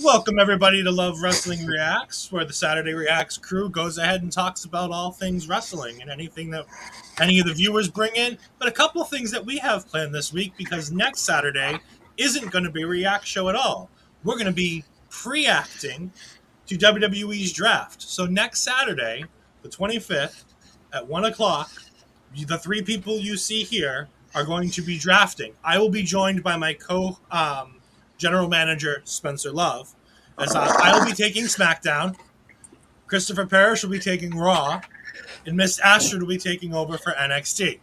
Welcome, everybody, to Love Wrestling Reacts, where the Saturday Reacts crew goes ahead and talks about all things wrestling and anything that any of the viewers bring in. But a couple of things that we have planned this week, because next Saturday isn't going to be a React show at all. We're going to be pre-acting to WWE's draft. So next Saturday, the 25th, at 1 o'clock, the three people you see here are going to be drafting. I will be joined by my general manager, Spencer Love, as I will be taking SmackDown. Christopher Parrish will be taking Raw, and Miss Astrid will be taking over for NXT.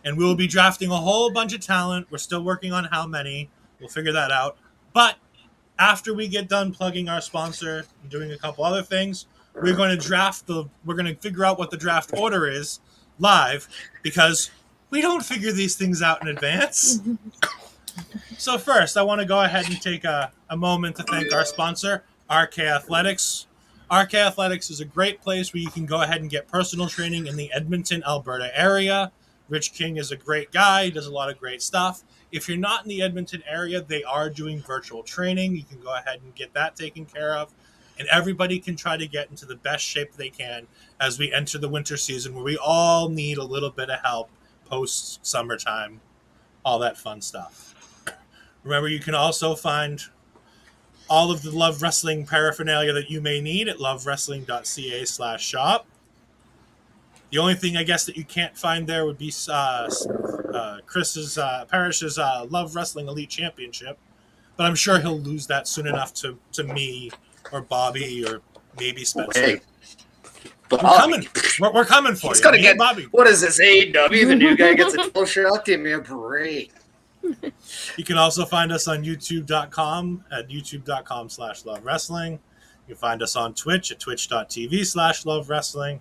And we will be drafting a whole bunch of talent. We're still working on how many. We'll figure that out. But after we get done plugging our sponsor and doing a couple other things, we're going to figure out what the draft order is live, because we don't figure these things out in advance. So first, I want to go ahead and take a moment to thank our sponsor, RK Athletics. RK Athletics is a great place where you can go ahead and get personal training in the Edmonton, Alberta area. Rich King is a great guy. He does a lot of great stuff. If you're not in the Edmonton area, they are doing virtual training. You can go ahead and get that taken care of. And everybody can try to get into the best shape they can as we enter the winter season, where we all need a little bit of help post-summertime, all that fun stuff. Remember, you can also find all of the Love Wrestling paraphernalia that you may need at lovewrestling.ca/shop. The only thing I guess that you can't find there would be Parrish's Love Wrestling Elite Championship, but I'm sure he'll lose that soon enough to me or Bobby or maybe Spencer. Hey, we're coming for He's you. Gonna get Bobby. What is this, AEW? The new guy gets a full shot. Give me a break. You can also find us on youtube.com at youtube.com/Love Wrestling. You can find us on Twitch at twitch.tv/Love Wrestling.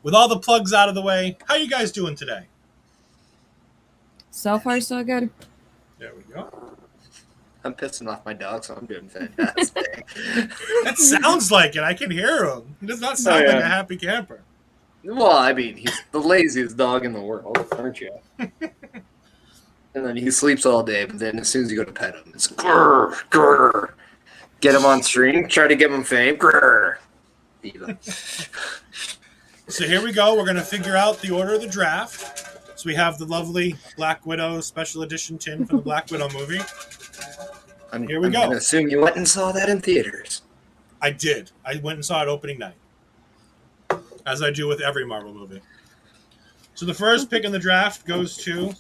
With all the plugs out of the way, how you guys doing today? So far, so good. There we go. I'm pissing off my dog, so I'm doing fantastic. That sounds like it. I can hear him. He does not sound like a happy camper. Well, I mean, he's the laziest dog in the world, aren't you? And then he sleeps all day, but then as soon as you go to pet him, it's grrr, grrr. Get him on stream, try to give him fame, grrr. So here we go. We're going to figure out the order of the draft. So we have the lovely Black Widow special edition tin from the Black Widow movie. Here we go. I'm going to assume you went and saw that in theaters. I did. I went and saw it opening night, as I do with every Marvel movie. So the first pick in the draft goes to...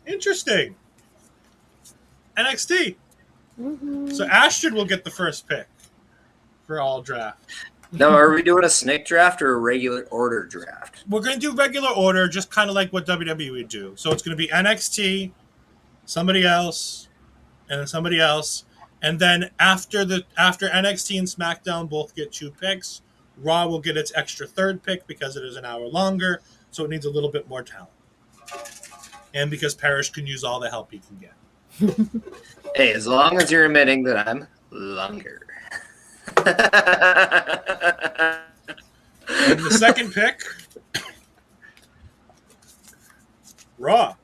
interesting. NXT. So Astrid will get the first pick for all draft. Now, are we doing a snake draft or a regular order draft? We're going to do regular order, just kind of like what WWE would do. So it's going to be NXT, somebody else, and then somebody else. And then after NXT and SmackDown both get 2 picks, Raw will get its extra third pick because it is an hour longer, so it needs a little bit more talent. And because Parrish can use all the help he can get. Hey, as long as you're admitting that I'm longer. And the second pick, Raw.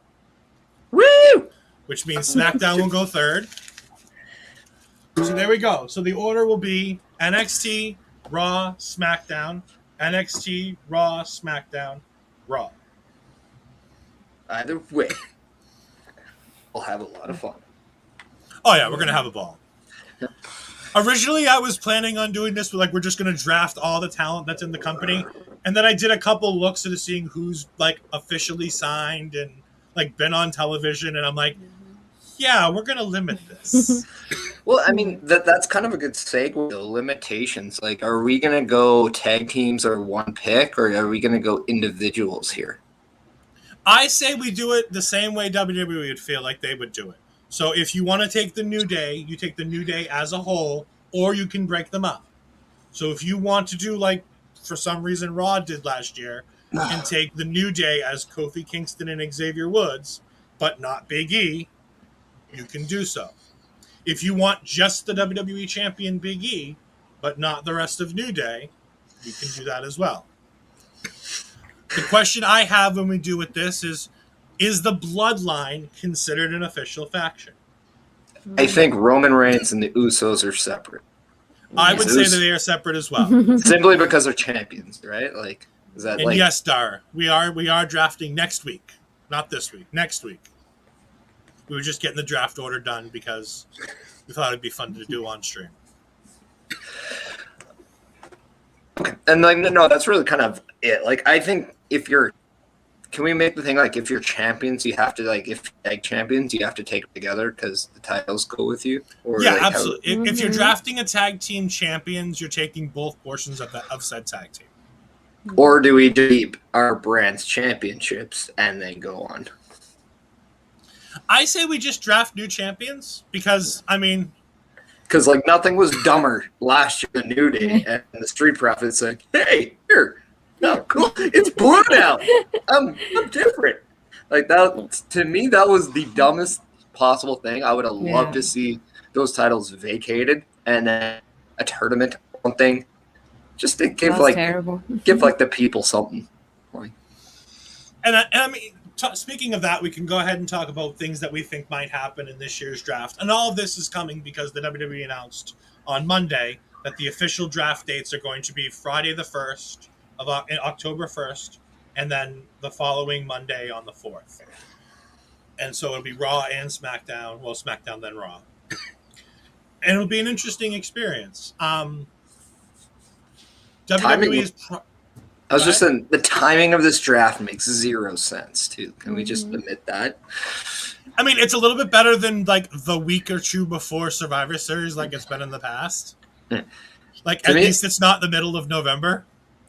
Woo! Which means SmackDown will go third. So there we go. So the order will be NXT, Raw, SmackDown, NXT, Raw, SmackDown, Raw. Either way, we'll have a lot of fun. Oh, yeah, we're going to have a ball. Originally, I was planning on doing this, but we're just going to draft all the talent that's in the company. And then I did a couple looks into seeing who's, officially signed and, been on television. And I'm like, yeah, we're going to limit this. Well, I mean, that's kind of a good segue. The limitations. Are we going to go tag teams or one pick, or are we going to go individuals here? I say we do it the same way WWE would feel like they would do it. So if you want to take the New Day, you take the New Day as a whole, or you can break them up. So if you want to do, for some reason Raw did last year, and take the New Day as Kofi Kingston and Xavier Woods, but not Big E, you can do so. If you want just the WWE Champion Big E, but not the rest of New Day, you can do that as well. The question I have when we do with this is the Bloodline considered an official faction? I think Roman Reigns and the Usos are separate. I would say that they are separate as well. Simply because they're champions, right? Like, is that and like? Yes, Dar, we are drafting next week, not this week. Next week, we were just getting the draft order done because we thought it'd be fun to do on stream. Okay. And like, no, that's really kind of it. Like, I think can we make the thing like if you're champions, you have to like if tag champions, you have to take them together because the titles go with you. Or yeah, like absolutely. If you're drafting a tag team champions, you're taking both portions of said tag team. Or do we keep our brand's championships and then go on? I say we just draft new champions because like nothing was dumber last year than New Day, and the Street Profits said, "Hey, here, no, cool, it's blue now. I'm different." Like that to me, that was the dumbest possible thing. I would have loved to see those titles vacated and then a tournament or something, just to give give like the people something. Like, speaking of that, we can go ahead and talk about things that we think might happen in this year's draft. And all of this is coming because the WWE announced on Monday that the official draft dates are going to be Friday the 1st of October 1st, and then the following Monday on the 4th. And so it'll be Raw and SmackDown. Well, SmackDown, then Raw. And it'll be an interesting experience. WWE is... I was just saying, the timing of this draft makes zero sense, too. Can we just admit that? I mean, it's a little bit better than, like, the week or two before Survivor Series, like it's been in the past. Like, at least it's not the middle of November.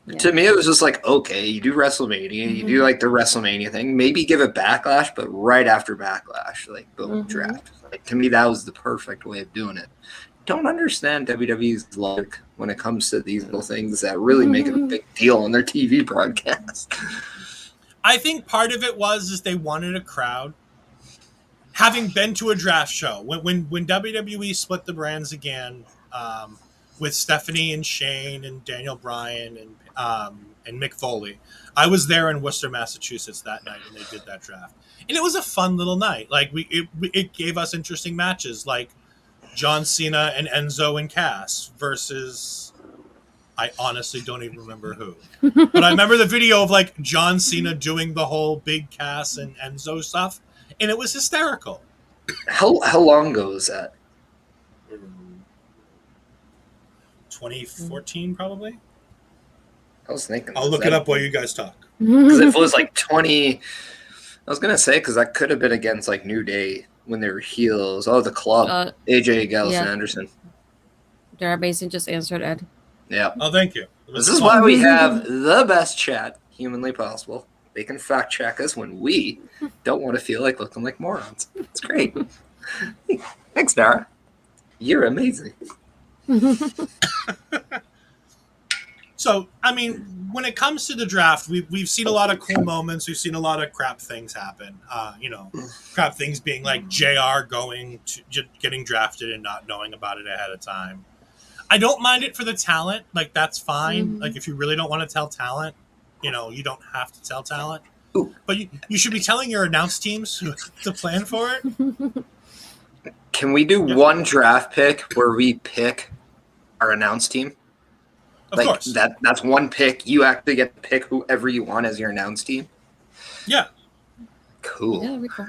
Yeah. To me, it was just like, okay, you do WrestleMania, you do, like, the WrestleMania thing. Maybe give it Backlash, but right after Backlash, like, boom, draft. Like, to me, that was the perfect way of doing it. Don't understand WWE's logic when it comes to these little things that really make it a big deal on their TV broadcast. I think part of it is they wanted a crowd. Having been to a draft show, when WWE split the brands again with Stephanie and Shane and Daniel Bryan and Mick Foley, I was there in Worcester, Massachusetts that night when they did that draft, and it was a fun little night. Like it gave us interesting matches, like John Cena and Enzo and Cass versus, I honestly don't even remember who. But I remember the video of like John Cena doing the whole big Cass and Enzo stuff, and it was hysterical. How long ago was that? 2014, probably. I was thinking. I'll look it up while you guys talk. Because if it was like 20, I was gonna say because that could have been against like New Day. When they were heels, the club, AJ Gallows and Anderson. Dara Mason just answered Ed. Yeah. Oh, thank you. This is why we have the best chat humanly possible. They can fact check us when we don't want to feel like looking like morons. It's great. Thanks, Dara. You're amazing. So, I mean, when it comes to the draft, we've seen a lot of cool moments. We've seen a lot of crap things happen. Crap things being like JR getting drafted and not knowing about it ahead of time. I don't mind it for the talent. Like, that's fine. Like, if you really don't want to tell talent, you don't have to tell talent. But you should be telling your announce teams to plan for it. Can we do one draft pick where we pick our announce team? Of course. That's one pick. You actually get to pick whoever you want as your announce team. Yeah. Cool. Yeah, that'd be cool.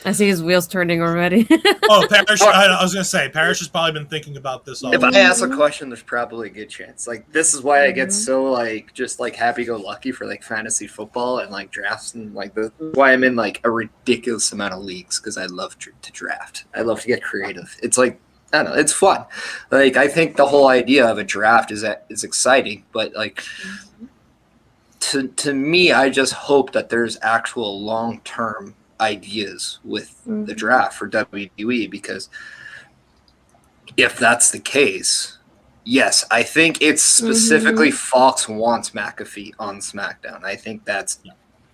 I see his wheels turning already. Parrish. I was going to say, Parrish has probably been thinking about this all. If I ask a question, there's probably a good chance. Like, this is why I get so, like, just, like, happy-go-lucky for, like, fantasy football and, like, drafts. And, like, why I'm in, like, a ridiculous amount of leagues, because I love to draft. I love to get creative. It's, like, I don't know. It's fun. Like, I think the whole idea of a draft is exciting, but, like, to me, I just hope that there's actual long-term ideas with the draft for WWE, because if that's the case, yes, I think it's specifically Fox wants McAfee on SmackDown. I think that's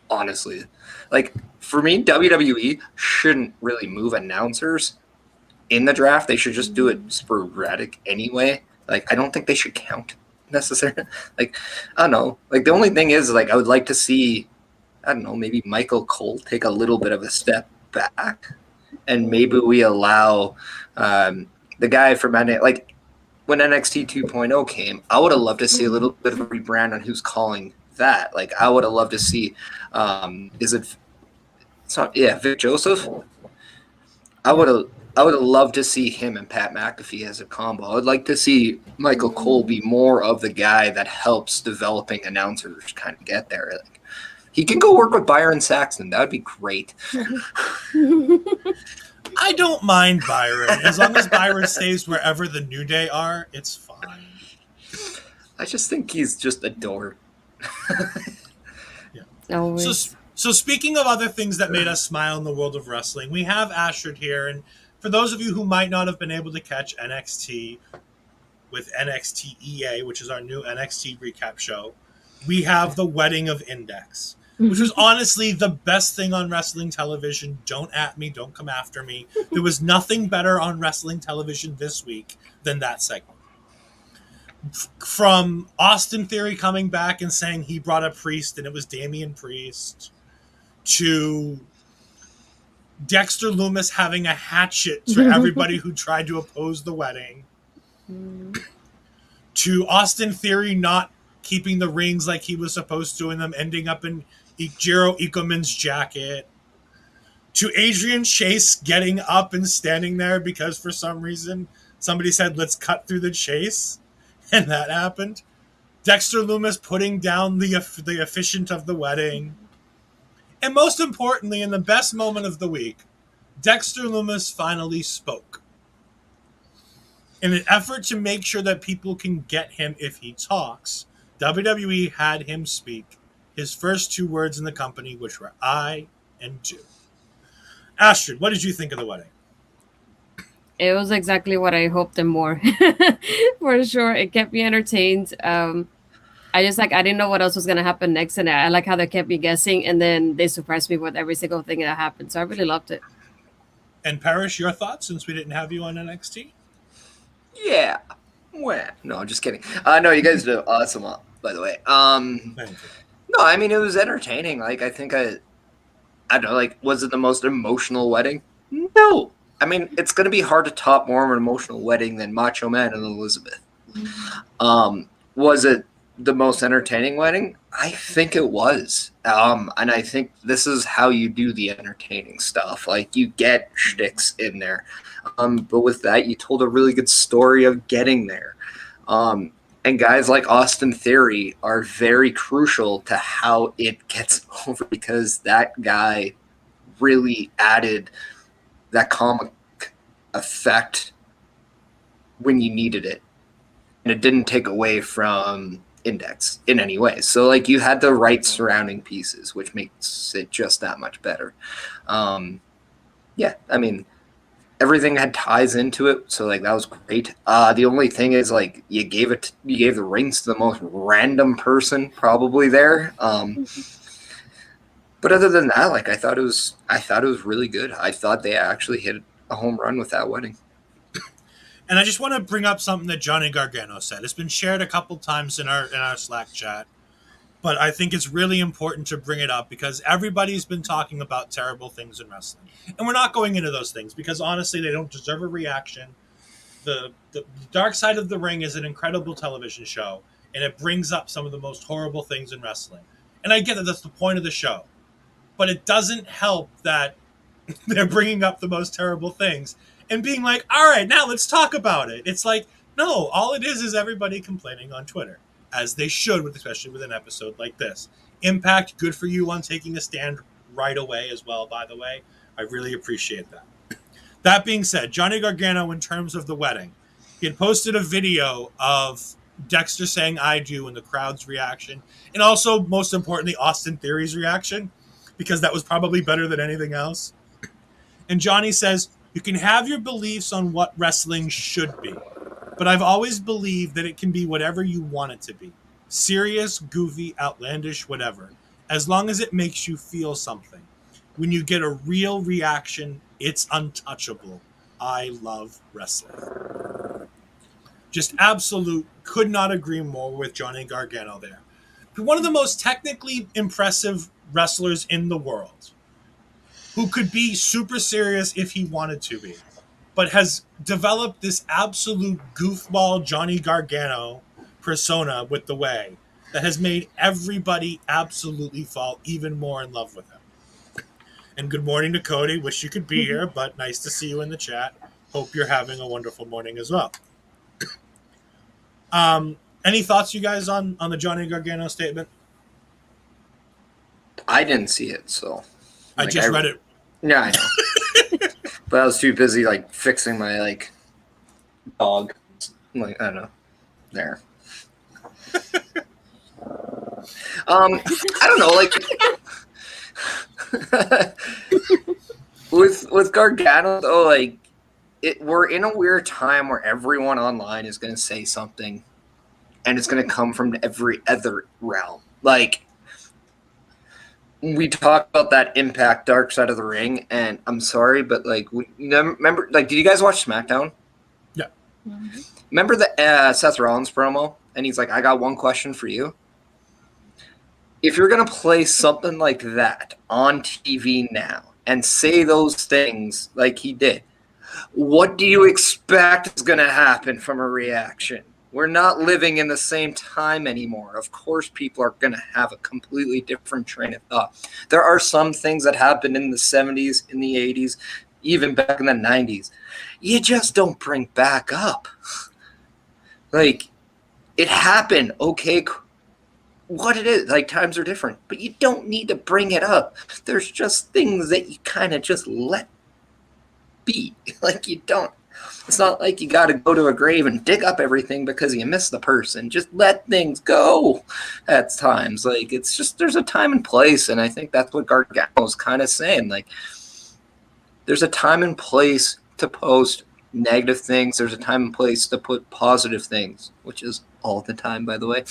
honestly, like, for me, WWE shouldn't really move announcers in the draft. They should just do it sporadic anyway. Like, I don't think they should count necessarily. Like, I don't know. Like, the only thing is, like, I would like to see, I don't know, maybe Michael Cole take a little bit of a step back and maybe we allow the guy from like when NXT 2.0 came, I would have loved to see a little bit of a rebrand on who's calling that. Like I would have loved to see, Vic Joseph. I would have loved to see him and Pat McAfee as a combo. I would like to see Michael Cole be more of the guy that helps developing announcers kind of get there. Like, he can go work with Byron Saxton. That would be great. I don't mind Byron. As long as Byron stays wherever the New Day are, it's fine. I just think he's just adored. Yeah. So speaking of other things that made us smile in the world of wrestling, we have Astrid here. And for those of you who might not have been able to catch NXT with NXT EA, which is our new NXT recap show, we have the wedding of Index, which was honestly the best thing on wrestling television. Don't at me. Don't come after me. There was nothing better on wrestling television this week than that segment. From Austin Theory coming back and saying he brought a priest and it was Damian Priest, to Dexter Lumis having a hatchet to everybody who tried to oppose the wedding, to Austin Theory not keeping the rings like he was supposed to and them ending up in Jiro Ikemen's jacket, to Adrian Chase getting up and standing there because for some reason somebody said, let's cut through the chase, and that happened. Dexter Lumis putting down the officiant of the wedding. And most importantly, in the best moment of the week, Dexter Lumis finally spoke. In an effort to make sure that people can get him if he talks, WWE had him speak his first 2 words in the company, which were I and do. Astrid, what did you think of the wedding? It was exactly what I hoped and more. For sure. It kept me entertained. I didn't know what else was going to happen next. And I like how they kept me guessing. And then they surprised me with every single thing that happened. So I really loved it. And Parrish, your thoughts since we didn't have you on NXT? Yeah. Well, no, I'm just kidding. No, you guys did awesome, by the way. Thank you. No, I mean, it was entertaining. Like, I think I don't know, like, was it the most emotional wedding? No. I mean, it's going to be hard to top more of an emotional wedding than Macho Man and Elizabeth. Was it the most entertaining wedding? I think it was. And I think this is how you do the entertaining stuff. Like, you get shticks in there. But with that, you told a really good story of getting there. And guys like Austin Theory are very crucial to how it gets over because that guy really added that comic effect when you needed it. And it didn't take away from Index in any way. So, like, you had the right surrounding pieces, which makes it just that much better. Yeah, I mean, everything had ties into it, so like that was great. The only thing is like you gave the rings to the most random person probably there. But other than that, like I thought it was really good. I thought they actually hit a home run with that wedding. And I just want to bring up something that Johnny Gargano said. It's been shared a couple times in our Slack chat, but I think it's really important to bring it up because everybody's been talking about terrible things in wrestling. And we're not going into those things because honestly, they don't deserve a reaction. The Dark Side of the Ring is an incredible television show, and it brings up some of the most horrible things in wrestling. And I get that that's the point of the show. But it doesn't help that they're bringing up the most terrible things and being like, all right, now let's talk about it. It's like, no, all it is everybody complaining on Twitter. As they should, especially with an episode like this. Impact, good for you on taking a stand right away as well, by the way. I really appreciate that. That being said, Johnny Gargano, in terms of the wedding, he had posted a video of Dexter saying I do and the crowd's reaction. And also, most importantly, Austin Theory's reaction, because that was probably better than anything else. And Johnny says, you can have your beliefs on what wrestling should be. But I've always believed that it can be whatever you want it to be. Serious, goofy, outlandish, whatever. As long as it makes you feel something. When you get a real reaction, it's untouchable. I love wrestling. Just absolute, could not agree more with Johnny Gargano there. One of the most technically impressive wrestlers in the world. who could be super serious if he wanted to be, but has developed this absolute goofball Johnny Gargano persona with the way that has made everybody absolutely fall even more in love with him. And good morning to Cody. Wish you could be here, but nice to see you in the chat. Hope you're having a wonderful morning as well. Any thoughts, you guys, on the Johnny Gargano statement? I didn't see it, so I just read it. Yeah, I know. But I was too busy fixing my dog. I don't know. There. I don't know, with Gargano though, we're in a weird time where everyone online is going to say something, and it's going to come from every other realm. We talked about that Impact Dark Side of the Ring, and I'm sorry, but remember, did you guys watch SmackDown? Yeah. Mm-hmm. Remember the Seth Rollins promo, and he's like, "I got one question for you. If you're going to play something like that on TV now and say those things like he did, what do you expect is going to happen from a reaction? We're not living in the same time anymore. Of course, people are going to have a completely different train of thought. There are some things that happened in the 70s, in the 80s, even back in the 90s. You just don't bring back up. It happened, okay, what it is, times are different, but you don't need to bring it up. There's just things that you kind of just let be. You don't. It's not like you got to go to a grave and dig up everything because you miss the person. Just let things go at times. It's just, there's a time and place, and I think that's what Gargano's kind of saying. There's a time and place to post negative things. There's a time and place to put positive things, which is all the time, by the way.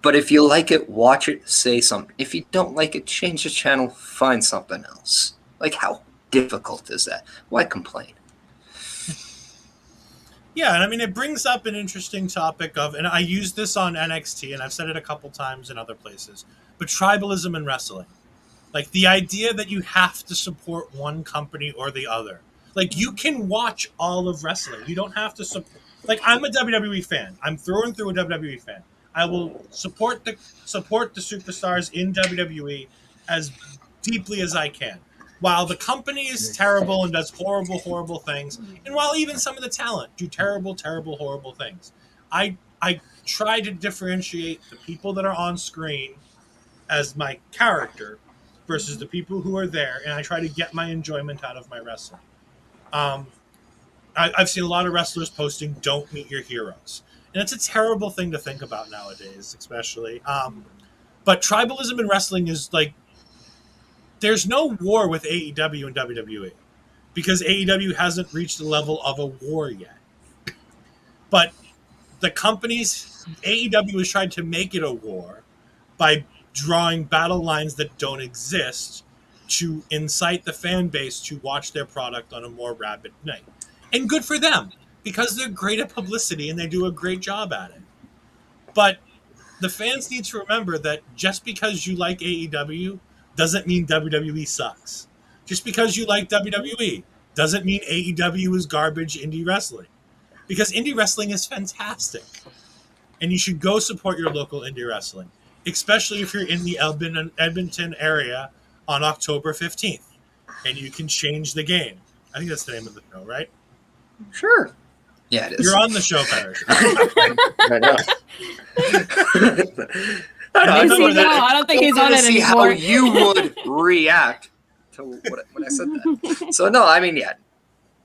But if you like it, watch it, say something. If you don't like it, change the channel, find something else. How difficult is that? Why complain? Yeah, and I mean, it brings up an interesting topic of, and I use this on NXT, and I've said it a couple times in other places, but tribalism in wrestling. The idea that you have to support one company or the other. You can watch all of wrestling. You don't have to support. I'm a WWE fan. I'm through and through a WWE fan. I will support the superstars in WWE as deeply as I can. While the company is terrible and does horrible, horrible things, and while even some of the talent do terrible, terrible, horrible things, I try to differentiate the people that are on screen as my character versus the people who are there, and I try to get my enjoyment out of my wrestling. I've seen a lot of wrestlers posting, "Don't meet your heroes." And it's a terrible thing to think about nowadays, especially. But tribalism in wrestling is there's no war with AEW and WWE because AEW hasn't reached the level of a war yet. But the companies, AEW has tried to make it a war by drawing battle lines that don't exist to incite the fan base to watch their product on a more rabid night. And good for them, because they're great at publicity and they do a great job at it. But the fans need to remember that just because you like AEW doesn't mean WWE sucks. Just because you like WWE doesn't mean AEW is garbage indie wrestling. Because indie wrestling is fantastic. And you should go support your local indie wrestling, especially if you're in the Edmonton area on October 15th. And you can change the game. I think that's the name of the show, right? Sure. Yeah, it is. You're on the show, Parrish. I know. I don't think he's on it see anymore. how you would react to when I said that. So no, I mean, yeah.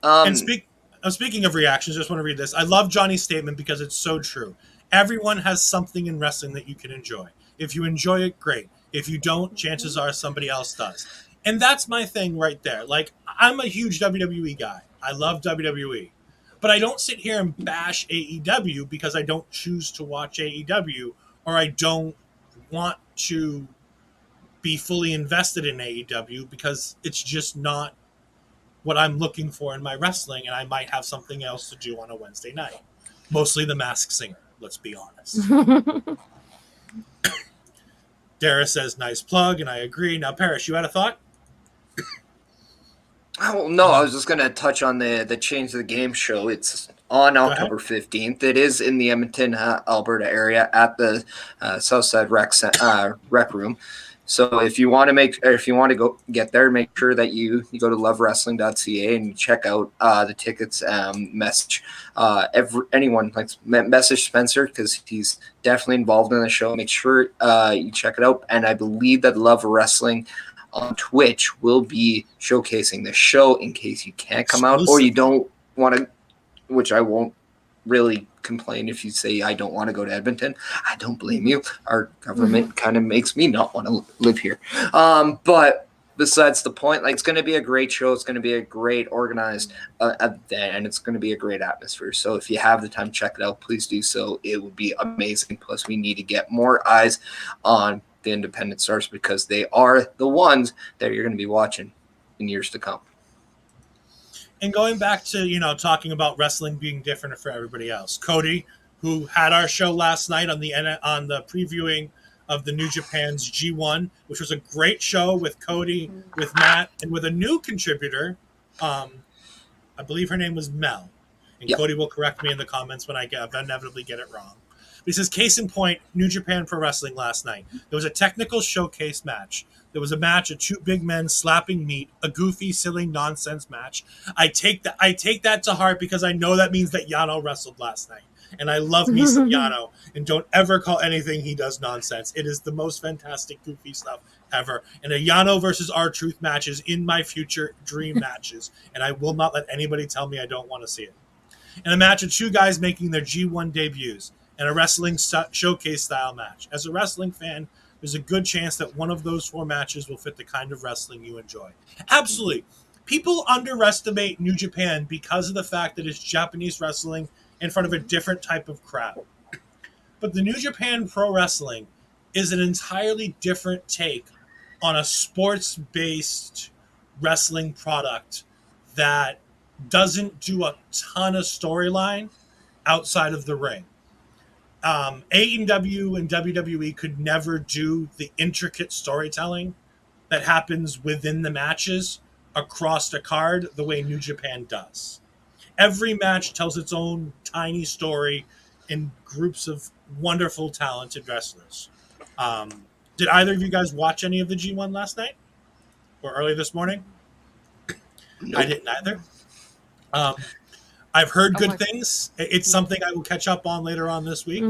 And speaking of reactions, I just want to read this. I love Johnny's statement because it's so true. Everyone has something in wrestling that you can enjoy. If you enjoy it, great. If you don't, chances are somebody else does. And that's my thing right there. I'm a huge WWE guy. I love WWE. But I don't sit here and bash AEW because I don't choose to watch AEW or I don't want to be fully invested in AEW because it's just not what I'm looking for in my wrestling, and I might have something else to do on a Wednesday night. Mostly The Masked Singer, let's be honest. Dara says, nice plug, and I agree. Now, Parrish, you had a thought? Oh no, I was just gonna touch on the Change the Game show. It's on Go ahead. October 15th. It is in the Edmonton, Alberta area at the Southside Rec Room. So if you want to go get there, make sure that you go to lovewrestling.ca and check out the tickets. Message anyone, like message Spencer, because he's definitely involved in the show. Make sure you check it out. And I believe that Love Wrestling on Twitch will be showcasing the show in case you can't come out or you don't want to, which I won't really complain if you say I don't want to go to Edmonton. I don't blame you. Our government kind of makes me not want to live here. But besides the point, like, it's going to be a great show. It's going to be a great organized event, and it's going to be a great atmosphere. So if you have the time to check it out, please do so. It would be amazing. Plus, we need to get more eyes on the independent stars because they are the ones that you're going to be watching in years to come. And going back to, talking about wrestling being different for everybody else, Cody, who had our show last night on the previewing of the New Japan's G1, which was a great show with Cody, with Matt, and with a new contributor. I believe her name was Mel. And yep. Cody will correct me in the comments when I inevitably get it wrong. This is case in point, New Japan Pro Wrestling last night. There was a technical showcase match. There was a match of two big men slapping meat, a goofy, silly, nonsense match. I take that to heart because I know that means that Yano wrestled last night. And I love me some Yano. And don't ever call anything he does nonsense. It is the most fantastic, goofy stuff ever. And a Yano versus R-Truth match is in my future dream matches. And I will not let anybody tell me I don't want to see it. And a match of two guys making their G1 debuts. And a wrestling showcase style match. As a wrestling fan, there's a good chance that one of those four matches will fit the kind of wrestling you enjoy. Absolutely. People underestimate New Japan because of the fact that it's Japanese wrestling in front of a different type of crowd. But the New Japan Pro Wrestling is an entirely different take on a sports-based wrestling product that doesn't do a ton of storyline outside of the ring. AEW and WWE could never do the intricate storytelling that happens within the matches across the card the way New Japan does. Every match tells its own tiny story in groups of wonderful, talented wrestlers. Did either of you guys watch any of the G1 last night or early this morning? Nope. I didn't either. I've heard good things. It's something I will catch up on later on this week.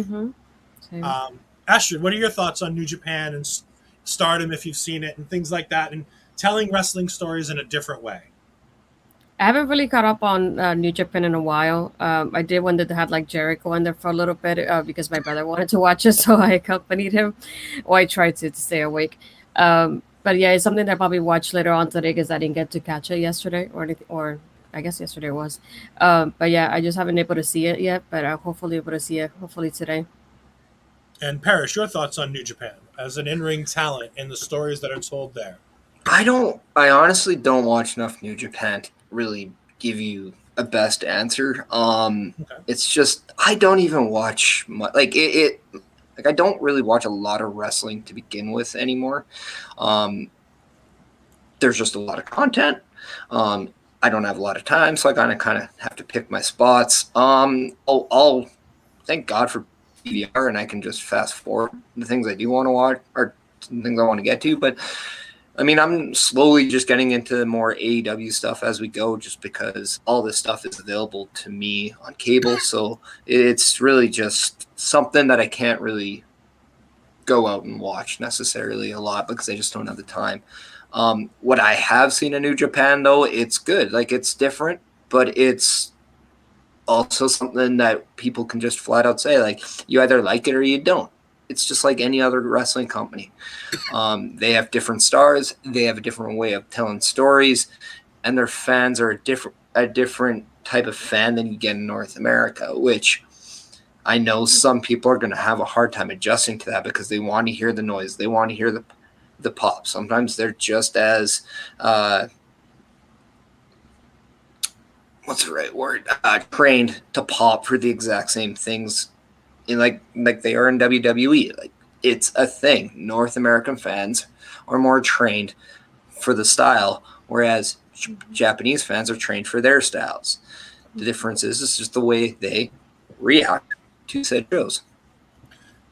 Astrid, what are your thoughts on New Japan and Stardom, if you've seen it, and things like that, and telling wrestling stories in a different way? I haven't really caught up on New Japan in a while. I did one that had like Jericho in there for a little bit because my brother wanted to watch it, so I accompanied him. Or I tried to stay awake. But yeah, it's something that I'll probably watch later on today because I didn't get to catch it yesterday or I guess yesterday was. But yeah, I just haven't been able to see it yet, but I'll hopefully able to see it hopefully today. And Parrish, your thoughts on New Japan as an in-ring talent and the stories that are told there? I honestly don't watch enough New Japan to really give you a best answer. It's just, I don't even watch much, like I don't really watch a lot of wrestling to begin with anymore. There's just a lot of content. I don't have a lot of time, so I kind of have to pick my spots. I'll thank God for PVR, and I can just fast forward the things I do want to watch or things I want to get to. But I mean, I'm slowly just getting into more AEW stuff as we go, just because all this stuff is available to me on cable. So it's really just something that I can't really go out and watch necessarily a lot because I just don't have the time. What I have seen in New Japan, though, it's good. Like, it's different, but it's also something that people can just flat out say, like, you either like it or you don't. It's just like any other wrestling company. They have different stars. They have a different way of telling stories, and their fans are a different type of fan than you get in North America, which I know some people are going to have a hard time adjusting to that because they want to hear the noise. They want to hear the pop. Sometimes they're just as what's the right word? Trained to pop for the exact same things in like they are in WWE. Like, it's a thing. North American fans are more trained for the style, whereas Japanese fans are trained for their styles. The difference is it's just the way they react to said shows.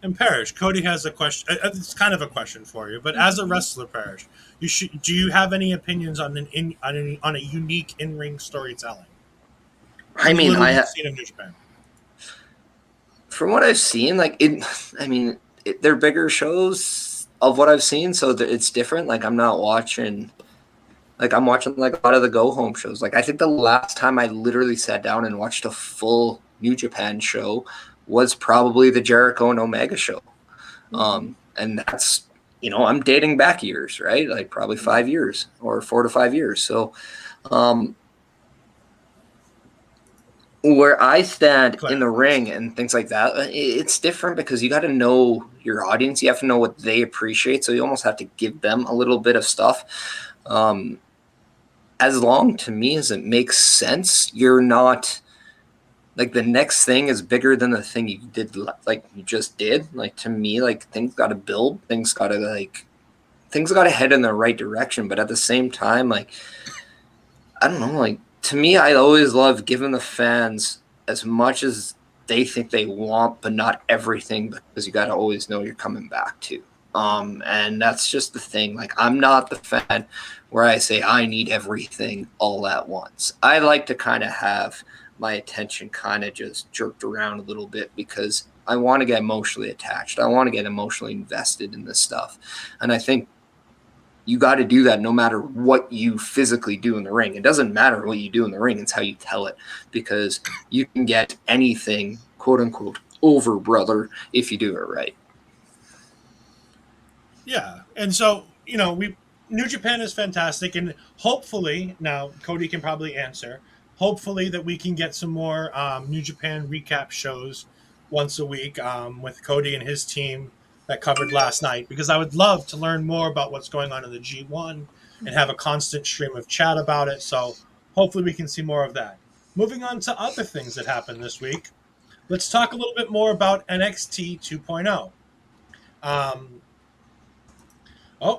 And Parrish, Cody has a question. It's kind of a question for you, but as a wrestler, Parrish, do you have any opinions on on a unique in ring storytelling? I mean, Seen in New Japan. From what I've seen, like it. I mean, they're bigger shows of what I've seen, so it's different. Like I'm not watching. Like I'm watching like a lot of the go home shows. Like I think the last time I literally sat down and watched a full New Japan show was probably the Jericho and Omega show. And that's, I'm dating back years, right? Like probably 5 years or 4 to 5 years. So where I stand in the ring and things like that, it's different because you got to know your audience. You have to know what they appreciate. So you almost have to give them a little bit of stuff. As long to me as it makes sense, you're not like the next thing is bigger than the thing you did, like you just did. Like to me, like things got to build, things got to head in the right direction. But at the same time, like, I don't know, like to me, I always love giving the fans as much as they think they want, but not everything, because you got to always know you're coming back to. And that's just the thing. Like, I'm not the fan where I say I need everything all at once. I like to kind of have my attention kind of just jerked around a little bit because I want to get emotionally attached. I want to get emotionally invested in this stuff. And I think you got to do that no matter what you physically do in the ring. It doesn't matter what you do in the ring. It's how you tell it, because you can get anything, quote unquote, over, brother, if you do it right. Yeah. And so, New Japan is fantastic. And hopefully, now Cody can probably answer, hopefully that we can get some more New Japan recap shows once a week with Cody and his team that covered last night, because I would love to learn more about what's going on in the G1 and have a constant stream of chat about it. So hopefully we can see more of that. Moving on to other things that happened this week, let's talk a little bit more about NXT 2.0.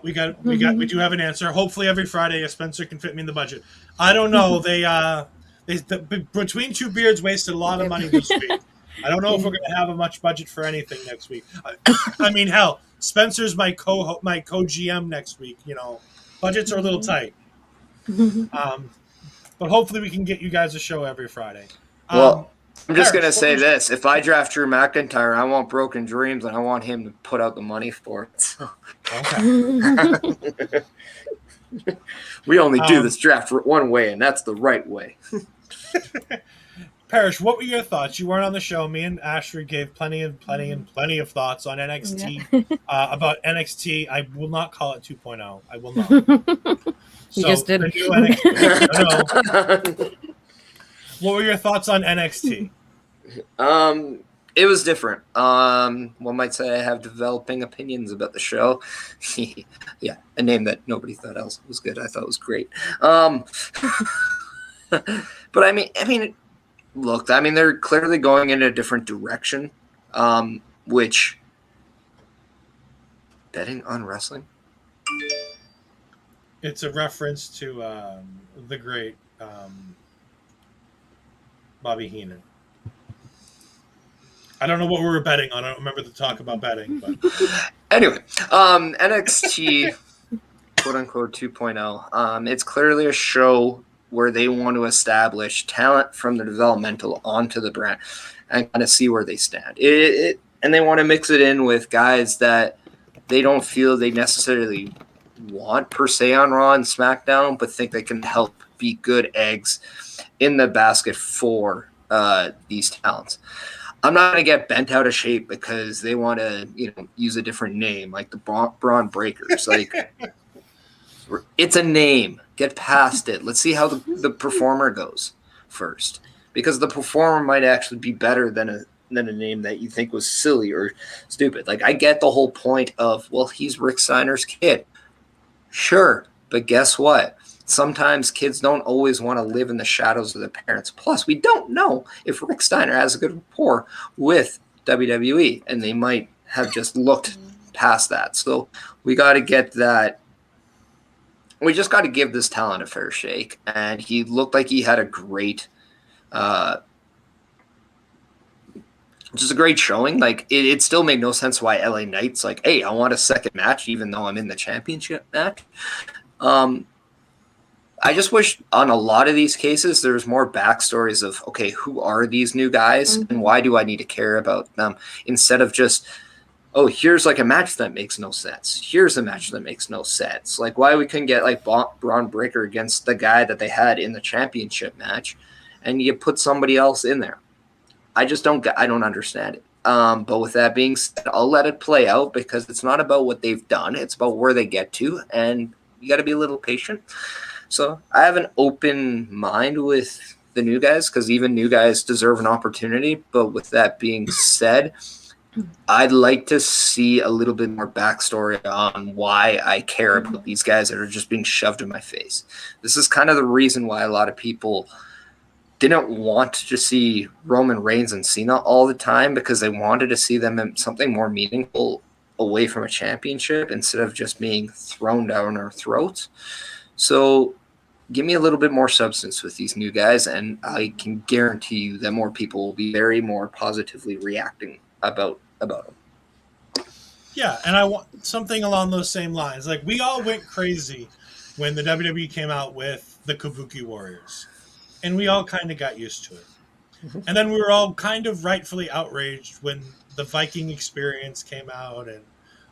We do have an answer. Hopefully every Friday Spencer can fit me in the budget. I don't know. They between two beards wasted a lot of money this week. I don't know if we're going to have much budget for anything next week. I mean, hell, Spencer's my co-GM next week. Budgets are a little tight. But hopefully we can get you guys a show every Friday. Well, I'm just going to say this. If I draft Drew McIntyre, I want Broken Dreams, and I want him to put out the money for it. So. Okay. We only do this draft one way, and that's the right way. Parrish, what were your thoughts? You weren't on the show. Me and Astrid gave plenty of thoughts on NXT. Yeah. About NXT, I will not call it 2.0. I will not. You just did. What were your thoughts on NXT? It was different. One might say I have developing opinions about the show. Yeah, a name that nobody thought else was good. I thought was great. But I mean, look, they're clearly going in a different direction, which betting on wrestling. It's a reference to the great Bobby Heenan. I don't know what we were betting on. I don't remember the talk about betting. But anyway, NXT, quote unquote 2.0. It's clearly a show where they want to establish talent from the developmental onto the brand and kind of see where they stand. And they want to mix it in with guys that they don't feel they necessarily want per se on Raw and SmackDown, but think they can help be good eggs in the basket for these talents. I'm not going to get bent out of shape because they want to, use a different name, like the Braun Breakers. Like, it's a name. Get past it. Let's see how the performer goes first, because the performer might actually be better than a name that you think was silly or stupid. Like, I get the whole point of, well, he's Rick Steiner's kid. Sure, but guess what? Sometimes kids don't always want to live in the shadows of their parents. Plus, we don't know if Rick Steiner has a good rapport with WWE, and they might have just looked past that. So we got to get that. We just got to give this talent a fair shake. And he looked like he had a great, just a great showing. Like it still made no sense why LA Knight's like, hey, I want a second match, even though I'm in the championship match. I just wish on a lot of these cases there's more backstories of, okay, who are these new guys and why do I need to care about them, instead of just, oh, here's like a match that makes no sense. Here's a match that makes no sense. Like why we couldn't get like Braun Breaker against the guy that they had in the championship match and you put somebody else in there. I don't understand it. But with that being said, I'll let it play out because it's not about what they've done. It's about where they get to, and you got to be a little patient. So I have an open mind with the new guys because even new guys deserve an opportunity. But with that being said, I'd like to see a little bit more backstory on why I care about these guys that are just being shoved in my face. This is kind of the reason why a lot of people didn't want to see Roman Reigns and Cena all the time, because they wanted to see them in something more meaningful away from a championship instead of just being thrown down our throats. So give me a little bit more substance with these new guys, and I can guarantee you that more people will be very more positively reacting about them. Yeah, and I want something along those same lines. Like, we all went crazy when the WWE came out with the Kabuki Warriors, and we all kind of got used to it. And then we were all kind of rightfully outraged when the Viking Experience came out and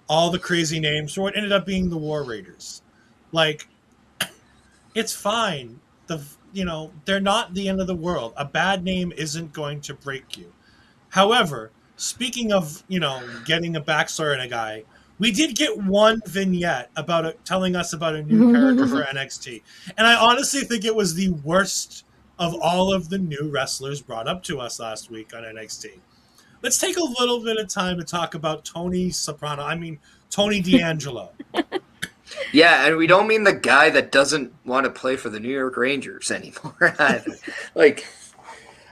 all the crazy names for what ended up being the War Raiders. Like, it's fine. They're not the end of the world. A bad name isn't going to break you. However, speaking of, getting a backstory on a guy, we did get one vignette about it, telling us about a new character for NXT. And I honestly think it was the worst of all of the new wrestlers brought up to us last week on NXT. Let's take a little bit of time to talk about Tony D'Angelo. Yeah, and we don't mean the guy that doesn't want to play for the New York Rangers anymore either. Like,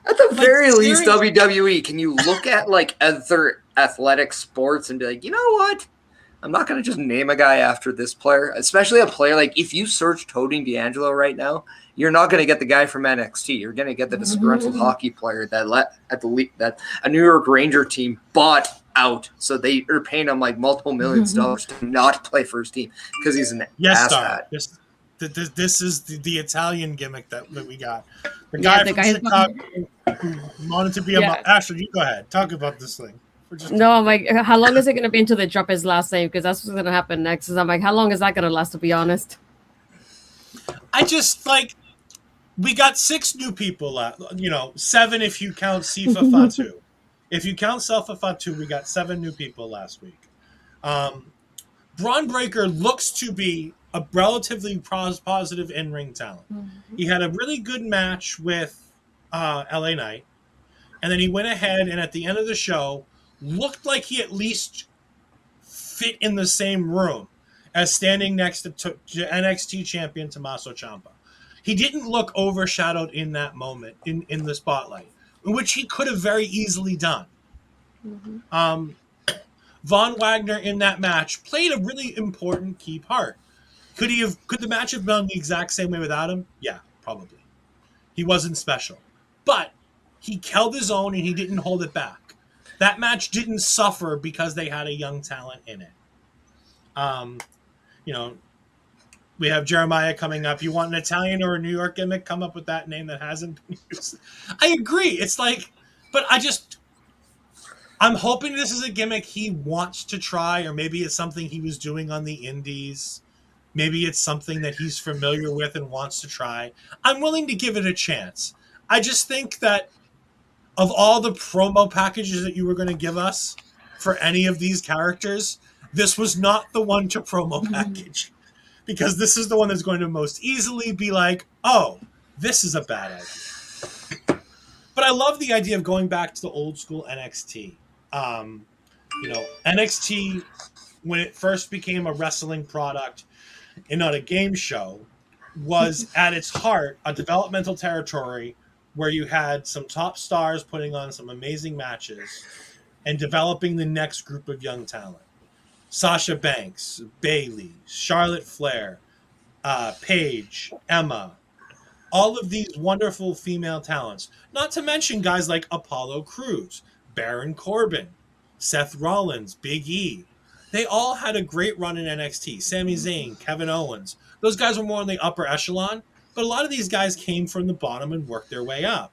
at the very least, WWE, can you look at like other athletic sports and be like, you know what? I'm not going to just name a guy after this player, especially a player like, if you search Tony D'Angelo right now, you're not going to get the guy from NXT. You're going to get the disgruntled hockey player that a New York Ranger team bought out, so they are paying him like multiple millions of dollars to not play first team because he's an asshat. This is the Italian gimmick that we got. The guy from Chicago who wanted to be a Astrid, you go ahead. Talk about this thing. No, I'm like, how long is it going to be until they drop his last name? Because that's what's going to happen next. Is I'm like, how long is that going to last, to be honest? I just, we got 6 new people, 7 if you count Sifa Fatu. If you count Sifa Fatu, we got 7 new people last week. Braun Breaker looks to be a relatively positive in-ring talent. He had a really good match with LA Knight, and then he went ahead and at the end of the show looked like he at least fit in the same room as standing next to NXT champion Tommaso Ciampa. He didn't look overshadowed in that moment in the spotlight, which he could have very easily done. Von Wagner in that match played a really important key part. Could the match have gone the exact same way without him? Yeah, probably. He wasn't special. But he held his own and he didn't hold it back. That match didn't suffer because they had a young talent in it. We have Jeremiah coming up. You want an Italian or a New York gimmick? Come up with that name that hasn't been used. I agree. It's like, but I'm hoping this is a gimmick he wants to try, or maybe it's something he was doing on the indies. Maybe it's something that he's familiar with and wants to try. I'm willing to give it a chance. I just think that of all the promo packages that you were going to give us for any of these characters, this was not the one to promo package. Because this is the one that's going to most easily be like, oh, this is a bad idea. But I love the idea of going back to the old school NXT. NXT, when it first became a wrestling product and not a game show, was at its heart a developmental territory where you had some top stars putting on some amazing matches and developing the next group of young talent. Sasha Banks, Bailey, Charlotte Flair, Paige, Emma, all of these wonderful female talents. Not to mention guys like Apollo Crews, Baron Corbin, Seth Rollins, Big E. They all had a great run in NXT. Sami Zayn, Kevin Owens. Those guys were more in the upper echelon, but a lot of these guys came from the bottom and worked their way up.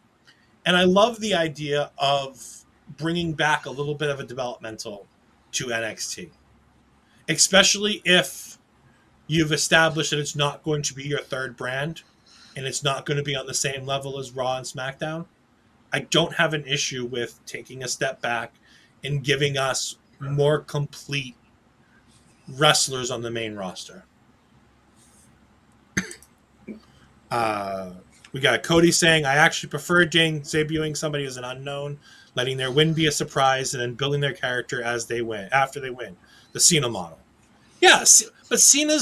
And I love the idea of bringing back a little bit of a developmental to NXT, especially if you've established that it's not going to be your third brand and it's not going to be on the same level as Raw and SmackDown. I don't have an issue with taking a step back and giving us more complete wrestlers on the main roster. We got Cody saying, I actually prefer debuting somebody as an unknown, letting their win be a surprise, and then building their character as they win after they win. The Cena model. Yeah, but Cena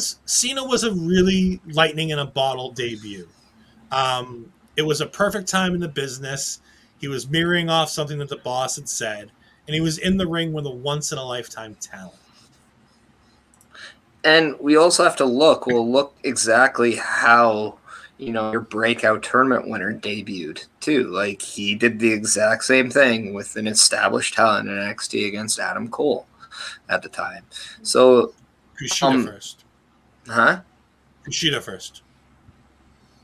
was a really lightning in a bottle debut. It was a perfect time in the business. He was mirroring off something that the boss had said, and he was in the ring with a once-in-a-lifetime talent. And we also have to look exactly how, your breakout tournament winner debuted, too. Like, he did the exact same thing with an established talent in NXT against Adam Cole at the time. So, Kushida first. Huh? Kushida first.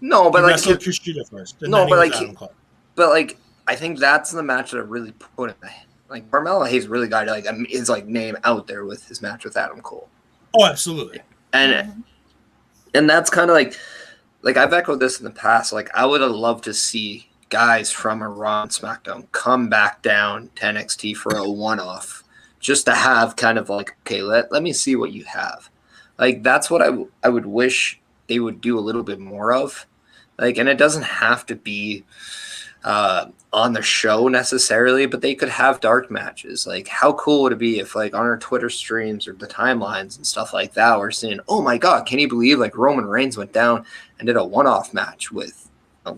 No, but he like wrestled Kushida first. No, but like I think that's the match that I really put in the like Carmelo Hayes really got his name out there with his match with Adam Cole. Oh, absolutely. And that's kind of like I've echoed this in the past. Like I would have loved to see guys from a Raw and SmackDown come back down to NXT for a one-off, just to have kind of like, okay, let me see what you have. Like that's what I would wish they would do a little bit more of. Like, and it doesn't have to be on the show necessarily, but they could have dark matches. Like, how cool would it be if, like, on our Twitter streams or the timelines and stuff like that, we're saying, oh my God, can you believe, like, Roman Reigns went down and did a one-off match with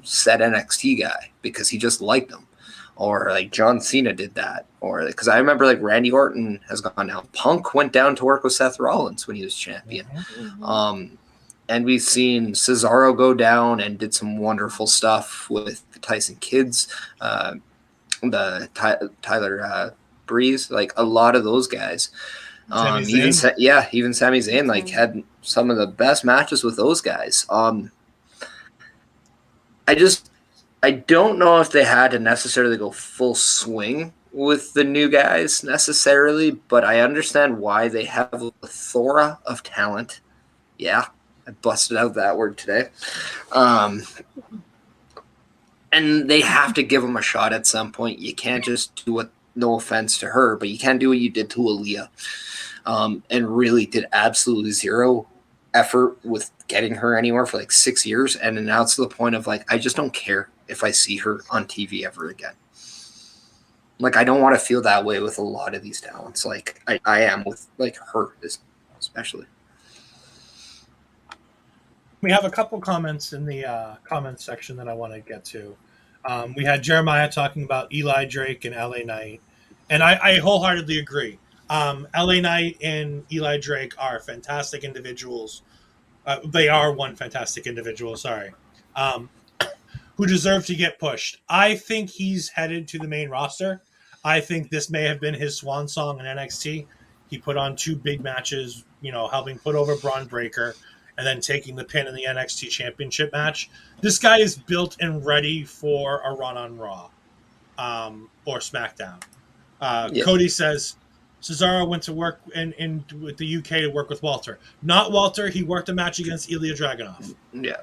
said NXT guy because he just liked him. Or, like, John Cena did that. Or, because I remember, like, Randy Orton has gone down. Punk went down to work with Seth Rollins when he was champion. Mm-hmm. And we've seen Cesaro go down and did some wonderful stuff with the Tyson Kids, the Tyler Breeze, like a lot of those guys. Even Sami Zayn like had some of the best matches with those guys. I don't know if they had to necessarily go full swing with the new guys necessarily, but I understand why they have a plethora of talent. Yeah. I busted out that word today. And they have to give them a shot at some point. You can't just do what, no offense to her, but you can't do what you did to Aaliyah. And really did absolutely zero effort with getting her anywhere for like 6 years. And now it's to the point of like, I just don't care if I see her on TV ever again. Like, I don't want to feel that way with a lot of these talents. Like I am with like her especially. We have a couple comments in the comments section that I want to get to. We had Jeremiah talking about Eli Drake and LA Knight, and I wholeheartedly agree. LA Knight and Eli Drake are fantastic individuals. They are one fantastic individual, who deserve to get pushed. I think he's headed to the main roster. I think this may have been his swan song in NXT. He put on 2 big matches, helping put over Braun Breaker, and then taking the pin in the NXT Championship match. This guy is built and ready for a run on Raw or SmackDown. Cody says, Cesaro went to work in with the UK to work with Walter. Not Walter. He worked a match against Ilya Dragunov. Yeah.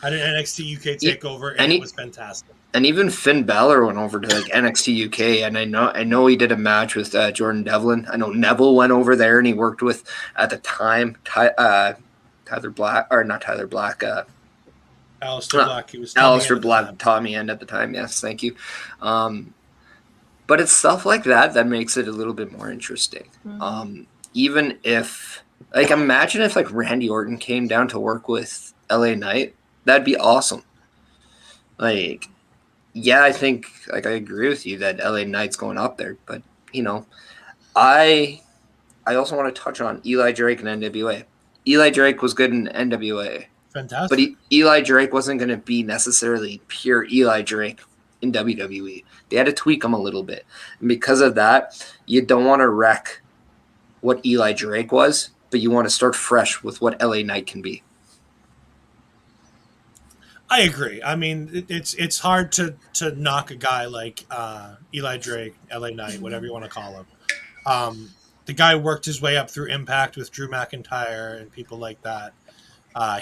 At an NXT UK takeover, and it was fantastic. And even Finn Balor went over to like NXT UK, and I know he did a match with Jordan Devlin. I know Neville went over there, and he worked with at the time Tyler Black, or not Tyler Black. Aleister Black. He was Aleister Black, Tommy End at the time. Yes, thank you. But it's stuff like that makes it a little bit more interesting. Mm-hmm. Even if, like, imagine if like Randy Orton came down to work with LA Knight, that'd be awesome. Like, yeah, I think like I agree with you that LA Knight's going up there, but I I also want to touch on Eli Drake and NWA. Eli Drake was good in NWA. Fantastic. But Eli Drake wasn't going to be necessarily pure Eli Drake in WWE. They had to tweak him a little bit. And because of that, you don't want to wreck what Eli Drake was, but you want to start fresh with what LA Knight can be. I agree. I mean, it's hard to knock a guy like Eli Drake, LA Knight, whatever you want to call him. The guy worked his way up through Impact with Drew McIntyre and people like that.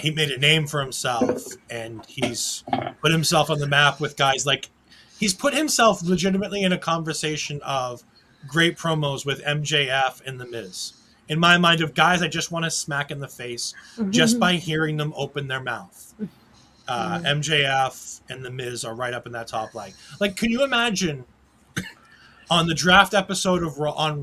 He made a name for himself, and he's put himself on the map with guys like he's put himself legitimately in a conversation of great promos with MJF and The Miz. In my mind, of guys I just want to smack in the face just by hearing them open their mouth. MJF and The Miz are right up in that top line. Like, can you imagine on the draft episode of Raw on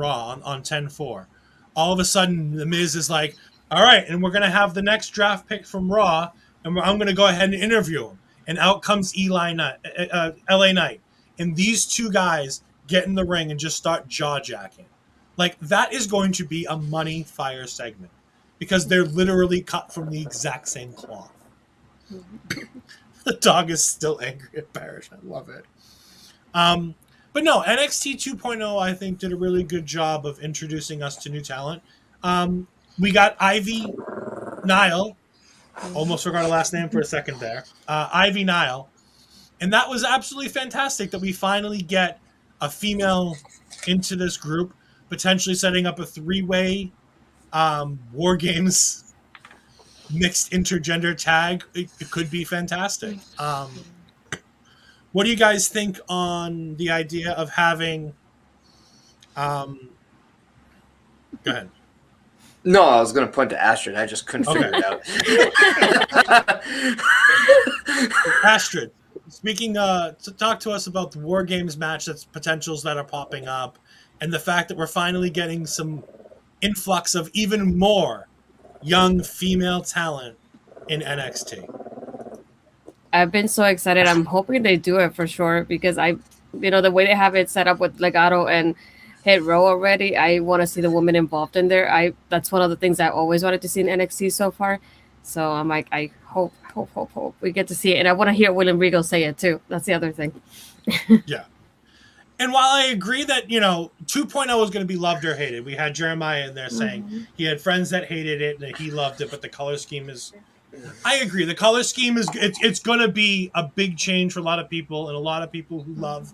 10-4, all of a sudden The Miz is like, all right, and we're going to have the next draft pick from Raw, and I'm going to go ahead and interview him. And out comes LA Knight. And these two guys get in the ring and just start jaw-jacking. Like, that is going to be a money fire segment because they're literally cut from the exact same cloth. The dog is still angry at Parrish. I love it. But no, NXT 2.0, I think, did a really good job of introducing us to new talent. We got Ivy Nile. Almost forgot her last name for a second there. Ivy Nile. And that was absolutely fantastic that we finally get a female into this group, potentially setting up a three-way War Games mixed intergender tag. It could be fantastic. What do you guys think on the idea of having... Go ahead. No, I was going to point to Astrid. I just couldn't figure it out. Astrid, speaking, talk to us about the War Games match that's potentials that are popping up and the fact that we're finally getting some influx of even more young female talent in NXT. I've been so excited. I'm hoping they do it for sure because the way they have it set up with Legado and Hit Row already, I want to see the women involved in there. That's one of the things I always wanted to see in NXT so far. So I'm like, I hope we get to see it. And I want to hear William Regal say it too. That's the other thing. Yeah. And while I agree that, 2.0 is going to be loved or hated, we had Jeremiah in there saying he had friends that hated it and that he loved it, but the color scheme is... I agree. The color scheme is it's going to be a big change for a lot of people and a lot of people who love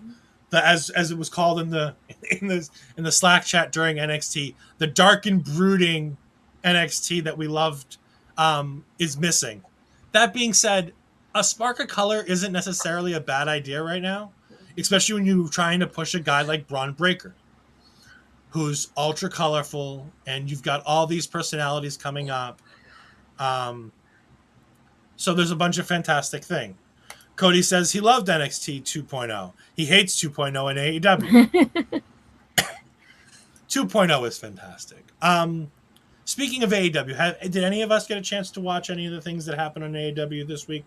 the as it was called in the Slack chat during NXT, the dark and brooding NXT that we loved is missing. That being said, a spark of color isn't necessarily a bad idea right now, especially when you're trying to push a guy like Braun Breaker, who's ultra colorful, and you've got all these personalities coming up. So there's a bunch of fantastic things. Cody says he loved NXT 2.0. He hates 2.0 in AEW. 2.0 is fantastic. Speaking of AEW, did any of us get a chance to watch any of the things that happened on AEW this week?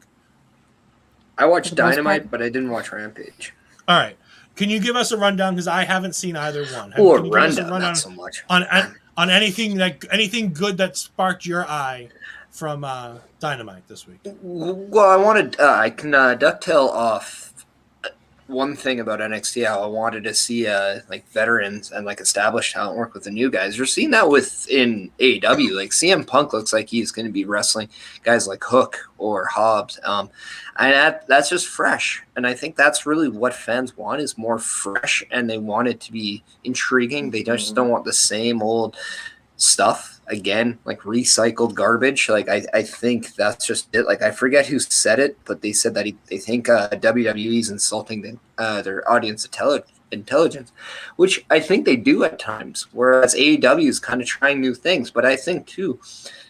I watched Dynamite, but I didn't watch Rampage. All right. Can you give us a rundown? Because I haven't seen either one. Or rundown, not so much. On anything good that sparked your eye from Dynamite this week? Well, I can dovetail off one thing about NXT, how I wanted to see veterans and established talent work with the new guys. You're seeing that within AEW. Like CM Punk looks like he's going to be wrestling guys like Hook or Hobbs, and that's just fresh. And I think that's really what fans want, is more fresh, and they want it to be intriguing. They just don't want the same old stuff again, like recycled garbage. I think that's just it. I forget who said it, but they said that they think WWE is insulting their audience intelligence, which I think they do at times, whereas AEW is kind of trying new things. But I think too,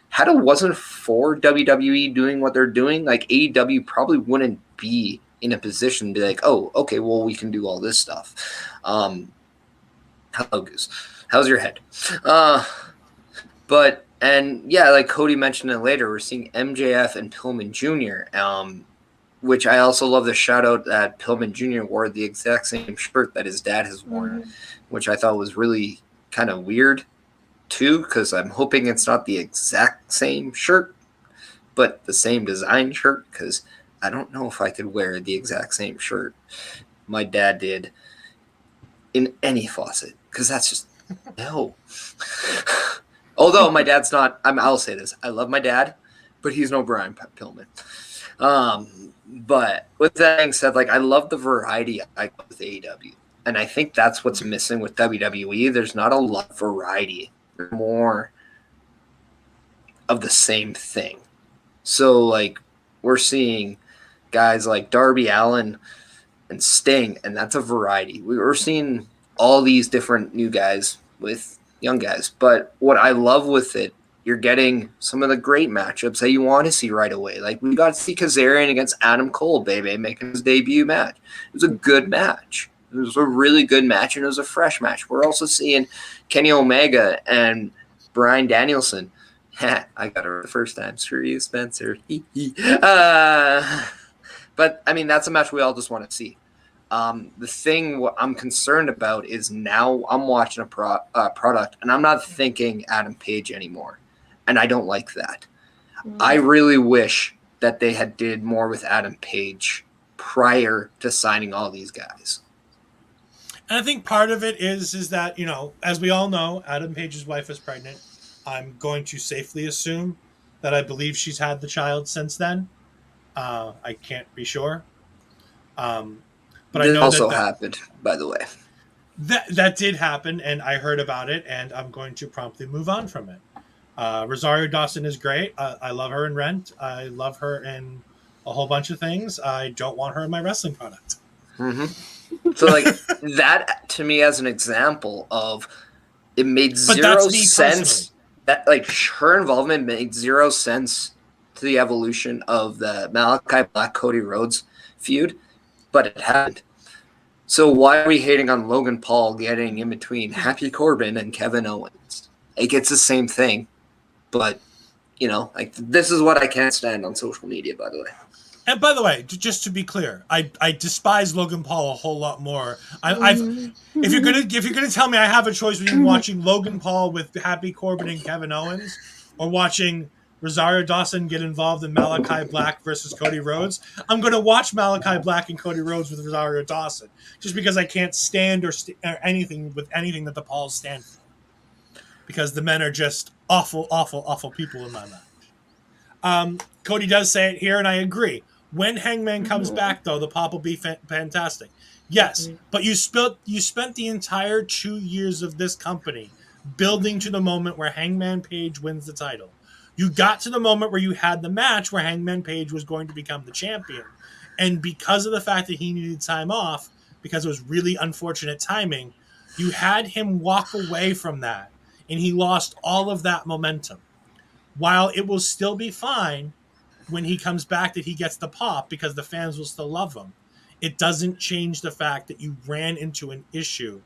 had it wasn't for WWE doing what they're doing, AEW probably wouldn't be in a position to be like, oh, okay, well, we can do all this stuff. Hello, Goose. How's your head? Like Cody mentioned it later, we're seeing MJF and Pillman Jr., which I also love the shout out that Pillman Jr. wore the exact same shirt that his dad has worn, which I thought was really kind of weird. too, because I'm hoping it's not the exact same shirt, but the same design shirt, because I don't know if I could wear the exact same shirt my dad did in any faucet, because that's just no. Although my dad's not, I'll say this, I love my dad, but he's no Brian Pillman. But with that being said, like, I love the variety I got with AEW, and I think that's what's missing with WWE. There's not a lot of variety. There's more of the same thing. So, like, we're seeing guys like Darby Allin and Sting, and that's a variety. We're seeing all these different new guys with young guys. But what I love with it, you're getting some of the great matchups that you want to see right away. Like, we got to see Kazarian against Adam Cole, baby, making his debut match. It was a good match. It was a really good match, and it was a fresh match. We're also seeing Kenny Omega and Bryan Danielson. I got it the first time. Screw you, Spencer. But, I mean, that's a match we all just want to see. The thing what I'm concerned about is now I'm watching a product, and I'm not thinking Adam Page anymore, and I don't like that. I really wish that they had did more with Adam Page prior to signing all these guys. And I think part of it is that, you know, as we all know, Adam Page's wife is pregnant. I'm going to safely assume that I believe she's had the child since then. I can't be sure. But I know also happened, by the way. That did happen, and I heard about it, and I'm going to promptly move on from it. Rosario Dawson is great. I love her in Rent. I love her in a whole bunch of things. I don't want her in my wrestling product. Mm-hmm. So, like, that to me as an example of it made zero sense. Personally. That, like, her involvement made zero sense to the evolution of the Malachi Black Cody Rhodes feud, but it happened. So why are we hating on Logan Paul getting in between Happy Corbin and Kevin Owens? Like, it's the same thing, but, you know, like, this is what I can't stand on social media, by the way. And by the way, just to be clear, I despise Logan Paul a whole lot more. If you're gonna tell me I have a choice between watching Logan Paul with Happy Corbin and Kevin Owens, or watching Rosario Dawson get involved in Malachi Black versus Cody Rhodes, I'm going to watch Malachi Black and Cody Rhodes with Rosario Dawson, just because I can't stand or anything with anything that the Pauls stand for. Because the men are just awful, awful, awful people in my mind. Cody does say it here, and I agree. When Hangman comes back, though, the pop will be fantastic. Yes, but you spent the entire 2 years of this company building to the moment where Hangman Page wins the title. You got to the moment where you had the match where Hangman Page was going to become the champion. And because of the fact that he needed time off, because it was really unfortunate timing, you had him walk away from that. And he lost all of that momentum. While it will still be fine when he comes back that he gets the pop because the fans will still love him, it doesn't change the fact that you ran into an issue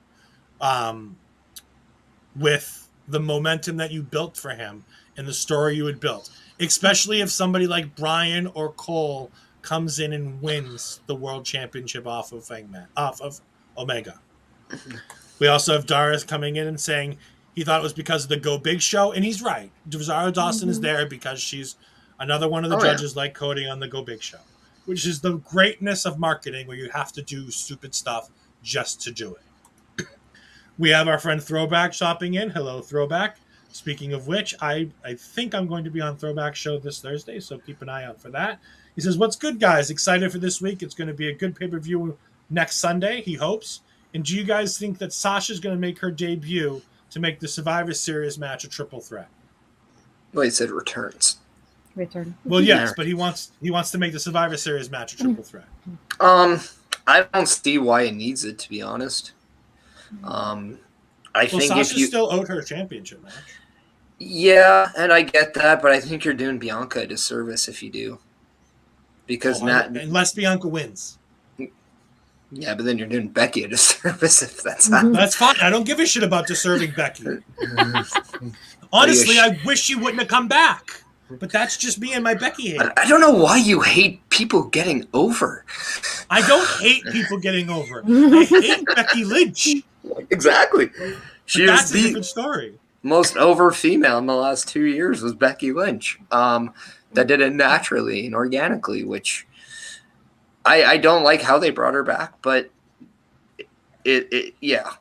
with the momentum that you built for him and the story you had built, especially if somebody like Bryan or Cole comes in and wins the world championship off of Omega. We also have Darius coming in and saying he thought it was because of the Go Big show, and he's right. Rosario Dawson is there because she's another one of the judges like Cody on the Go Big show, which is the greatness of marketing where you have to do stupid stuff just to do it. We have our friend Throwback shopping in. Hello, Throwback. Speaking of which, I think I'm going to be on Throwback show this Thursday, so keep an eye out for that. He says, what's good, guys? Excited for this week. It's going to be a good pay-per-view next Sunday, he hopes. And do you guys think that Sasha's going to make her debut to make the Survivor Series match a triple threat? Well, he said returns. Well, yes, but he wants to make the Survivor Series match a triple threat. I don't see why it needs it, to be honest. I think Sasha if you still owed her a championship match. Yeah, and I get that, but I think you're doing Bianca a disservice if you do. Because unless Bianca wins. Yeah, but then you're doing Becky a disservice if that's not. That's fine. I don't give a shit about deserving Becky. Honestly, I wish she wouldn't have come back. But that's just me and my Becky hate. I don't know why you hate people getting over. I don't hate people getting over. I hate Becky Lynch. Exactly. That's a different story. most over female in the last 2 years was Becky Lynch. That did it naturally and organically, which I don't like how they brought her back, but yeah.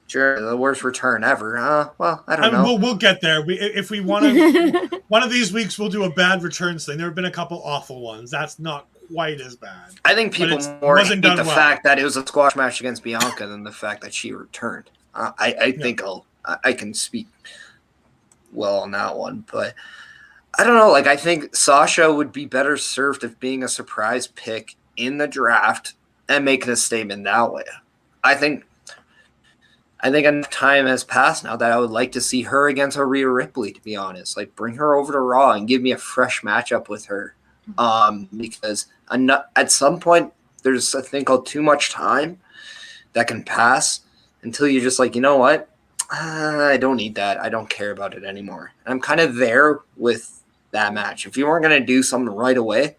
Sure, the worst return ever. Well, I don't know. We'll get there. If we want to, one of these weeks we'll do a bad returns thing. There have been a couple awful ones. That's not quite as bad. I think people more hate the fact that it was a squash match against Bianca than the fact that she returned. I think I can speak well on that one, but I don't know. Like, I think Sasha would be better served of being a surprise pick in the draft and making a statement that way. I think enough time has passed now that I would like to see her against Rhea Ripley, to be honest. Like, bring her over to Raw and give me a fresh matchup with her. Because at some point, there's a thing called too much time that can pass until you're just like, you know what? I don't need that. I don't care about it anymore. And I'm kind of there with that match. If you weren't going to do something right away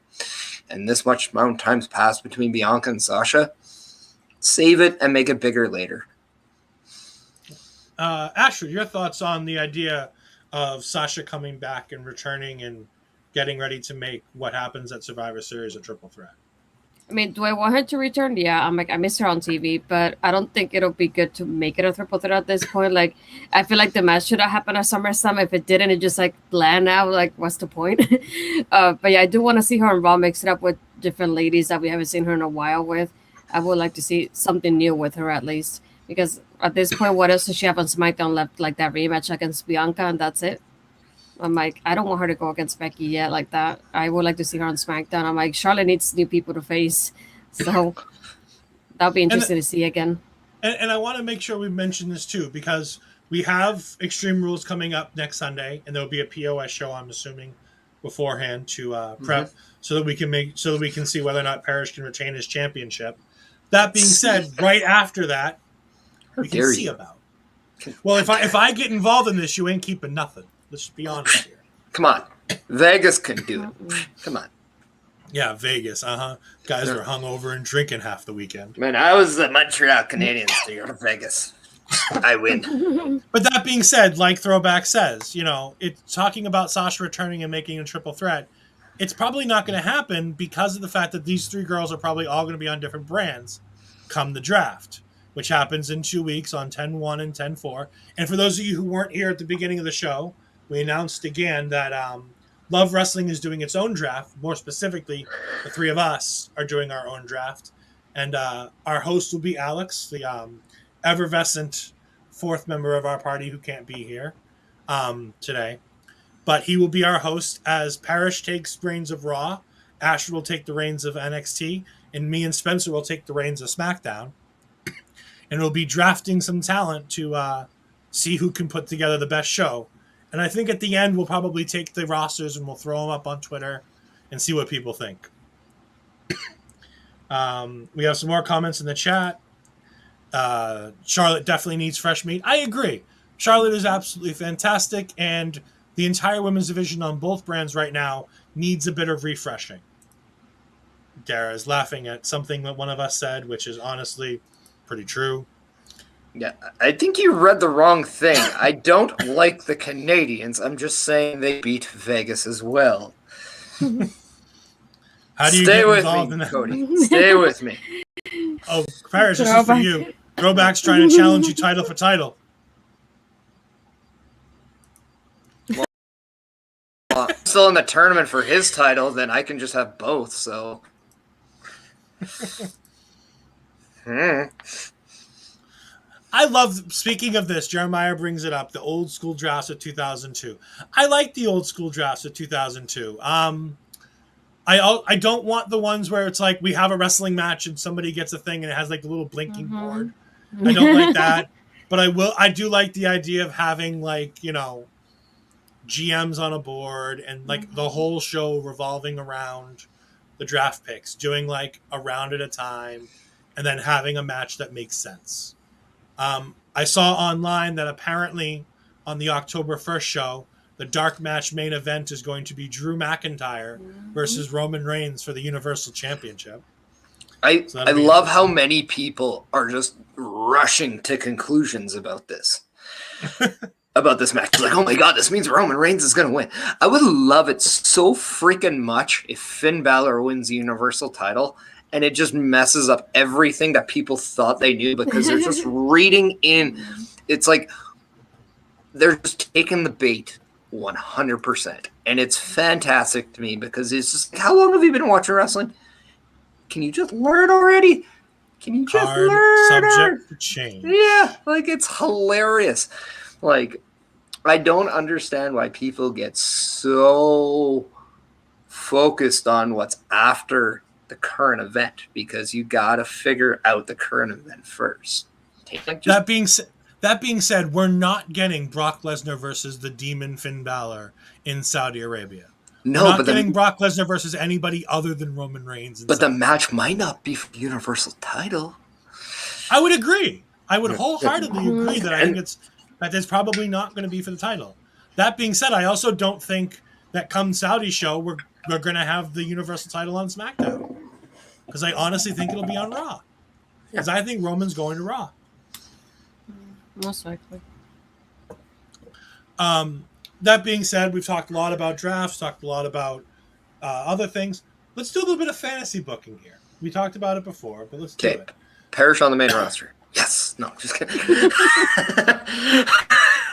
and this much amount of time's passed between Bianca and Sasha, save it and make it bigger later. Astrid, your thoughts on the idea of Sasha coming back and returning and getting ready to make what happens at Survivor Series a triple threat? I mean, do I want her to return? Yeah, I'm like, I miss her on TV, but I don't think it'll be good to make it a triple threat at this point. Like, I feel like the match should have happened at SummerSlam. If it didn't, it just like bland out. Like, what's the point? But yeah, I do want to see her on Raw mix it up with different ladies that we haven't seen her in a while with. I would like to see something new with her at least. Because at this point, what else does she have on SmackDown left? Like that rematch against Bianca, and that's it. I'm like, I don't want her to go against Becky yet like that. I would like to see her on SmackDown. I'm like, Charlotte needs new people to face. So that'll be interesting to see again. And I want to make sure we mention this too, because we have Extreme Rules coming up next Sunday, and there'll be a POS show, I'm assuming, beforehand to prep so that we can see whether or not Parrish can retain his championship. That being said, right after that, we can see about. Well, if I get involved in this, you ain't keeping nothing. Let's just be honest here. Come on. Vegas can do it. Come on. Yeah, Vegas. Guys were hungover and drinking half the weekend. Man, I was the Montreal Canadiens to go to Vegas. I win. But that being said, like Throwback says, it's talking about Sasha returning and making a triple threat. It's probably not going to happen because of the fact that these three girls are probably all going to be on different brands come the draft, which happens in 2 weeks on 10-1 and 10-4. And for those of you who weren't here at the beginning of the show, we announced again that Love Wrestling is doing its own draft. More specifically, the three of us are doing our own draft. And our host will be Alex, the effervescent fourth member of our party who can't be here today. But he will be our host as Parrish takes reins of Raw, Astrid will take the reins of NXT, and me and Spencer will take the reins of SmackDown. And we'll be drafting some talent to see who can put together the best show. And I think at the end, we'll probably take the rosters and we'll throw them up on Twitter and see what people think. We have some more comments in the chat. Charlotte definitely needs fresh meat. I agree. Charlotte is absolutely fantastic, and the entire women's division on both brands right now needs a bit of refreshing. Dara is laughing at something that one of us said, which is honestly pretty true. Yeah, I think you read the wrong thing. I don't like the Canadians. I'm just saying they beat Vegas as well. How do you get involved in that? Cody? Stay with me. Oh, Parrish, this is for you. Throwback's trying to challenge you title for title. Well, I'm still in the tournament for his title, then I can just have both, so... I love, speaking of this, Jeremiah brings it up, the old school drafts of 2002. I like the old school drafts of 2002. I don't want the ones where it's like we have a wrestling match and somebody gets a thing and it has like a little blinking board. I don't like that. But I do like the idea of having like, GMs on a board and like the whole show revolving around the draft picks, doing like a round at a time and then having a match that makes sense. I saw online that apparently on the October 1st show, the dark match main event is going to be Drew McIntyre versus Roman Reigns for the Universal Championship. I love how many people are just rushing to conclusions about this. about this match. Like, oh my god, this means Roman Reigns is going to win. I would love it so freaking much if Finn Balor wins the Universal title and it just messes up everything that people thought they knew because they're just reading in. It's like they're just taking the bait 100%. And it's fantastic to me because it's just, how long have you been watching wrestling? Can you just learn already? Can you just learn? Subject to change. Yeah, like it's hilarious. Like, I don't understand why people get so focused on what's after the current event because you got to figure out the current event first. Like that being said, we're not getting Brock Lesnar versus the Demon Finn Balor in Saudi Arabia. No, we're not getting Brock Lesnar versus anybody other than Roman Reigns. But the match might not be for the Universal title. I would agree. I would wholeheartedly agree that I think it's probably not going to be for the title. That being said, I also don't think that come Saudi show we're going to have the Universal title on SmackDown because I honestly think it'll be on Raw because I think Roman's going to Raw. Most likely. That being said, we've talked a lot about drafts, talked a lot about other things. Let's do a little bit of fantasy booking here. We talked about it before, but let's do it. Parrish on the main roster. Yes. No, just kidding.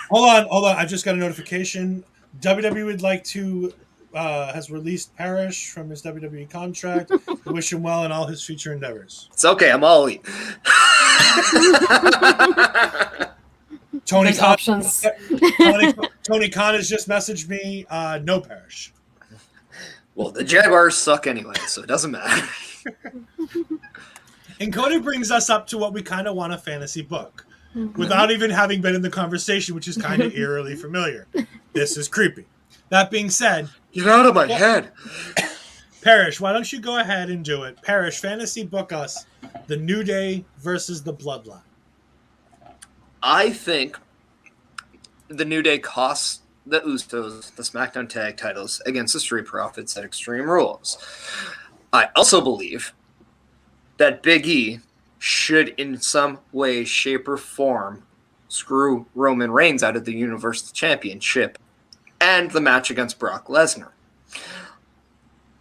Hold on. I just got a notification. WWE would like to has released Parrish from his WWE contract. I wish him well in all his future endeavors. It's okay. I'm all elite. Tony Khan, options. Tony Khan has just messaged me. No Parrish. Well, the Jaguars suck anyway, so it doesn't matter. And Cody brings us up to what we kind of want a fantasy book, without even having been in the conversation, which is kind of eerily familiar. This is creepy. That being said, get out of my head. Parrish, why don't you go ahead and do it? Parrish, fantasy book us the New Day versus the Bloodline. I think the New Day costs the Usos the SmackDown Tag titles against the Street Profits at Extreme Rules. I also believe that Big E should in some way, shape, or form screw Roman Reigns out of the Universal Championship and the match against Brock Lesnar.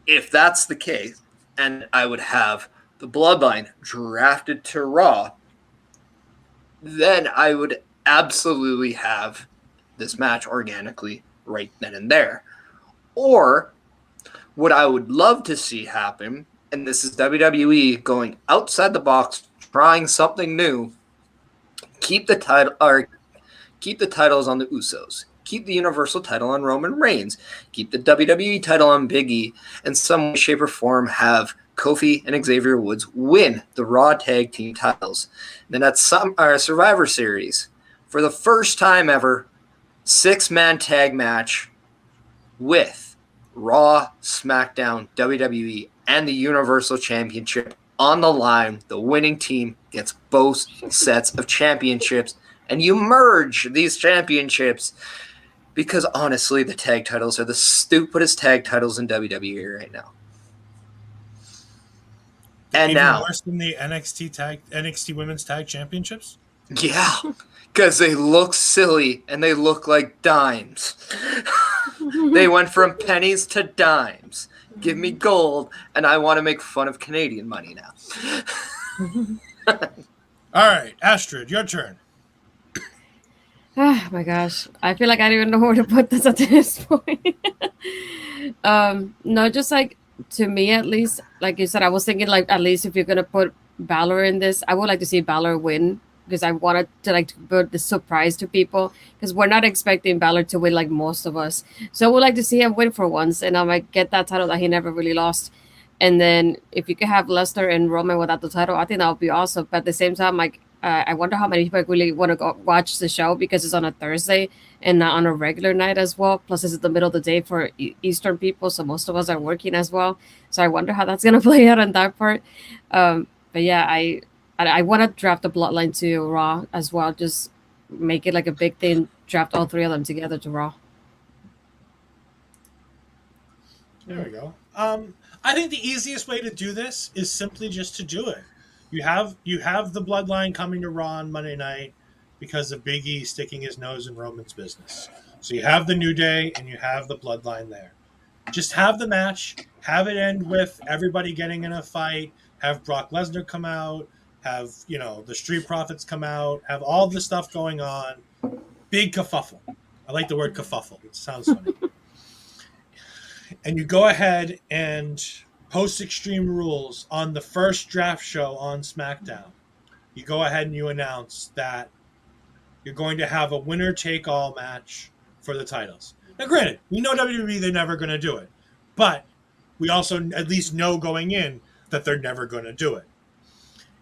If that's the case, and I would have the Bloodline drafted to Raw, then I would absolutely have this match organically right then and there. Or what I would love to see happen, and this is WWE going outside the box, trying something new, keep the titles on the Usos. Keep the Universal title on Roman Reigns. Keep the WWE title on Big E. In some way, shape, or form, have Kofi and Xavier Woods win the Raw Tag Team titles. Then at Survivor Series, for the first time ever, 6-man tag match with Raw, SmackDown, WWE, and the Universal Championship on the line. The winning team gets both sets of championships, and you merge these championships because, honestly, the tag titles are the stupidest tag titles in WWE right now. And even now, worse than the NXT Women's Tag Championships? Yeah, because they look silly and they look like dimes. They went from pennies to dimes. Give me gold, and I want to make fun of Canadian money now. All right, Astrid, your turn. Oh my gosh. I feel like I don't even know where to put this at this point. No, just like, to me at least, like you said, I was thinking like at least if you're gonna put Balor in this, I would like to see Balor win because I wanted to like put the surprise to people because we're not expecting Balor to win like most of us. So I would like to see him win for once and I might get that title that he never really lost. And then if you could have Lesnar and Roman without the title, I think that would be awesome. But at the same time, like I wonder how many people really want to go watch the show because it's on a Thursday and not on a regular night as well. Plus, it's the middle of the day for Eastern people, so most of us are working as well. So I wonder how that's gonna play out on that part. But yeah, I want to draft the Bloodline to Raw as well. Just make it like a big thing. Draft all three of them together to Raw. There we go. I think the easiest way to do this is simply just to do it. You have the Bloodline coming to Raw on Monday night. because of Big E sticking his nose in Roman's business. So you have the New Day and you have the Bloodline there. Just have the match, have it end with everybody getting in a fight, have Brock Lesnar come out, have, the Street Profits come out, have all the stuff going on. Big kerfuffle. I like the word kerfuffle. It sounds funny. And you go ahead and post Extreme Rules on the first draft show on SmackDown. You go ahead and you announce that you're going to have a winner-take-all match for the titles. Now, granted, we know WWE, they're never going to do it. But we also at least know going in that they're never going to do it.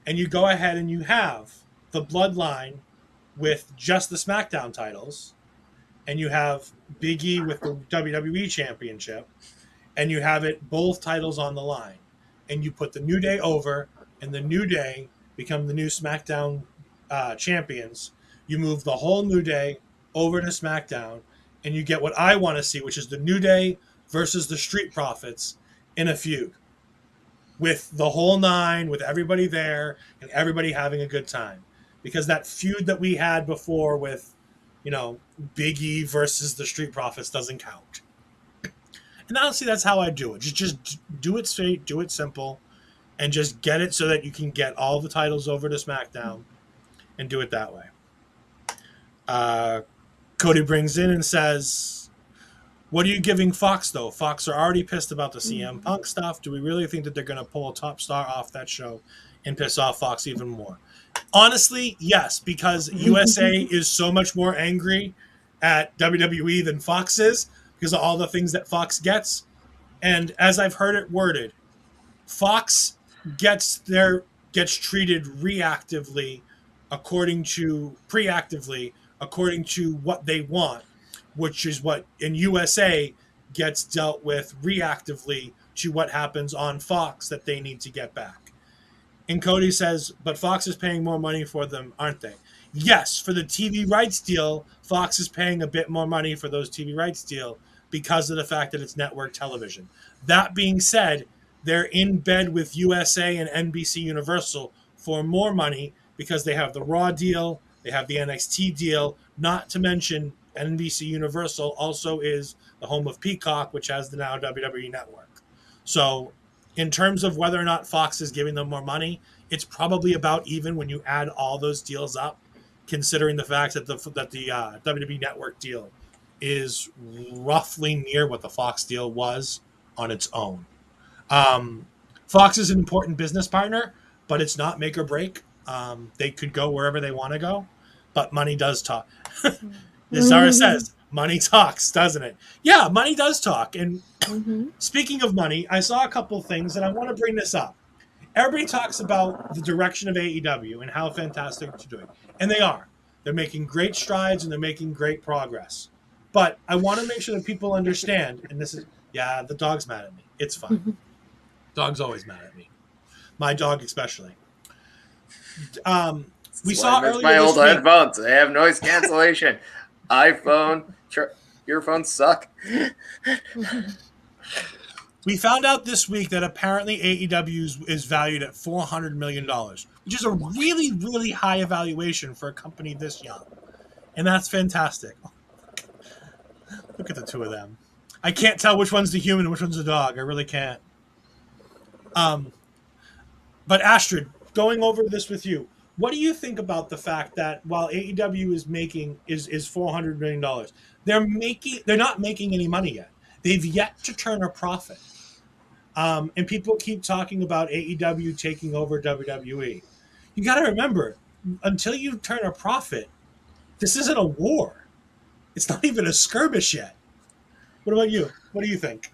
And you go ahead and you have the Bloodline with just the SmackDown titles. And you have Big E with the WWE Championship. And you have it both titles on the line. And you put the New Day over, and the New Day become the new SmackDown champions. You move the whole New Day over to SmackDown, and you get what I want to see, which is the New Day versus the Street Profits in a feud. With the whole nine, with everybody there, and everybody having a good time. Because that feud that we had before with, Big E versus the Street Profits doesn't count. And honestly, that's how I do it. Just do it straight, do it simple, and just get it so that you can get all the titles over to SmackDown and do it that way. Cody brings in and says, what are you giving Fox, though? Fox are already pissed about the CM Punk stuff. Do we really think that they're going to pull a top star off that show and piss off Fox even more? Honestly, yes, because USA is so much more angry at WWE than Fox is because of all the things that Fox gets. And as I've heard it worded, Fox gets treated preactively according to what they want, which is what in USA gets dealt with reactively to what happens on Fox that they need to get back. And Cody says, but Fox is paying more money for them, aren't they? Yes, for the TV rights deal, Fox is paying a bit more money for those TV rights deal because of the fact that it's network television. That being said, they're in bed with USA and NBC Universal for more money because they have the Raw deal, they have the NXT deal, not to mention NBC Universal also is the home of Peacock, which has the now WWE Network. So in terms of whether or not Fox is giving them more money, it's probably about even when you add all those deals up, considering the fact that the WWE Network deal is roughly near what the Fox deal was on its own. Fox is an important business partner, but it's not make or break. They could go wherever they want to go, but money does talk. As Zara says, money talks, doesn't it? Yeah, money does talk. And speaking of money, I saw a couple of things, and I want to bring this up. Everybody talks about the direction of AEW and how fantastic they're doing. And they are. They're making great strides, and they're making great progress. But I want to make sure that people understand, and this is, yeah, the dog's mad at me. It's fine. Dog's always mad at me. My dog especially. We saw earlier my this old week, headphones. They have noise cancellation. iPhone, earphones suck. we found out this week that apparently AEW is valued at $400 million, which is a really, really high evaluation for a company this young. And that's fantastic. Look at the two of them. I can't tell which one's the human and which one's the dog. I really can't. But Astrid, going over this with you, what do you think about the fact that while AEW is making is $400 million, they're not making any money yet. They've yet to turn a profit. And people keep talking about AEW taking over WWE. You got to remember, until you turn a profit, this isn't a war. It's not even a skirmish yet. What about you? What do you think?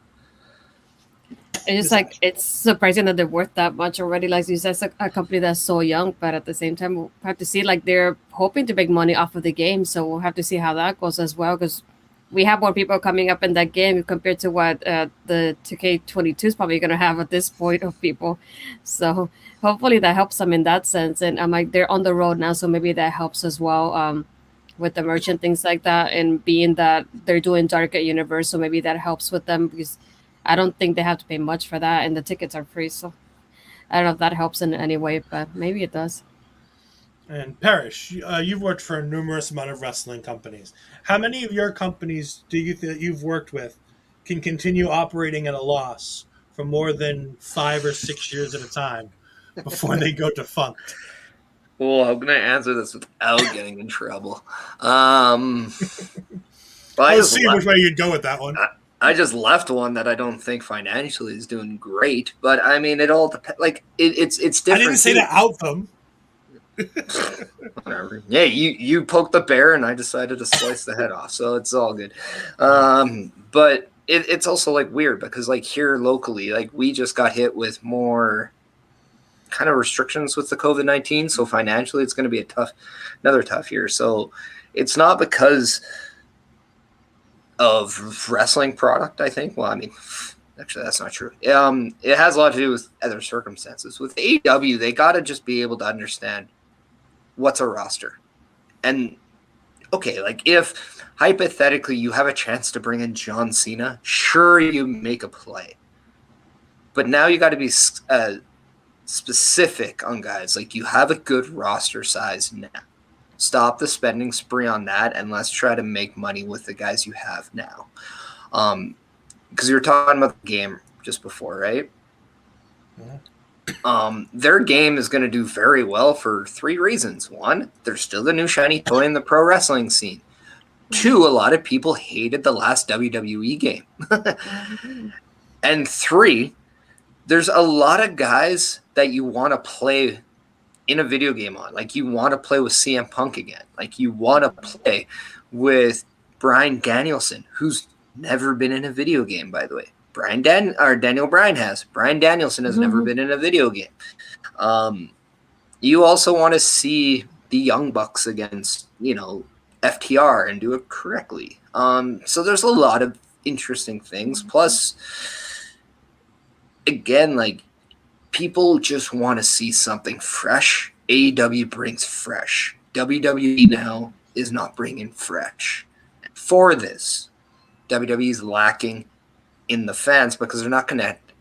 It's just like it's surprising that they're worth that much already. Like you said, it's a company that's so young, but at the same time, we'll have to see. Like they're hoping to make money off of the game, so we'll have to see how that goes as well. Because we have more people coming up in that game compared to what the 2K22 is probably going to have at this point of people. So hopefully that helps them in that sense. And I'm like they're on the road now, so maybe that helps as well with the merch and things like that. And being that they're doing Dark at Universe, so maybe that helps with them because I don't think they have to pay much for that, and the tickets are free. So I don't know if that helps in any way, but maybe it does. And Parrish, you've worked for a numerous amount of wrestling companies. How many of your companies do you that you've worked with can continue operating at a loss for more than 5 or 6 years at a time before they go defunct? Well, I'm gonna answer this without getting in trouble. Well, I was seeing which way you'd go with that one. I just left one that I don't think financially is doing great, but I mean, it all depends. Like it's different. I didn't say too. to out them. Whatever. Yeah, you poked the bear, and I decided to slice the head off, so it's all good. But it's also like weird because like here locally, like we just got hit with more kind of restrictions with the COVID-19, so financially it's going to be another tough year. So it's not because of wrestling product, I think. Well, I mean, actually, that's not true. It has a lot to do with other circumstances. With AEW, they got to just be able to understand what's a roster. And, okay, like if hypothetically you have a chance to bring in John Cena, sure, you make a play. But now you got to be specific on guys. Like you have a good roster size now. Stop the spending spree on that, and let's try to make money with the guys you have now. Because you were talking about the game just before, right? Yeah. Their game is going to do very well for 3 reasons. 1, they're still the new shiny toy in the pro wrestling scene. 2, a lot of people hated the last WWE game. And 3, there's a lot of guys that you want to play in a video game on. Like you want to play with CM Punk again. Like you want to play with Bryan Danielson, who's never been in a video game, by the way. Daniel Bryan has. Bryan Danielson has never been in a video game. You also want to see the Young Bucks against, FTR and do it correctly. So there's a lot of interesting things. Plus, again, like people just want to see something fresh. AEW brings fresh. WWE now is not bringing fresh. For this, WWE is lacking in the fans because they're not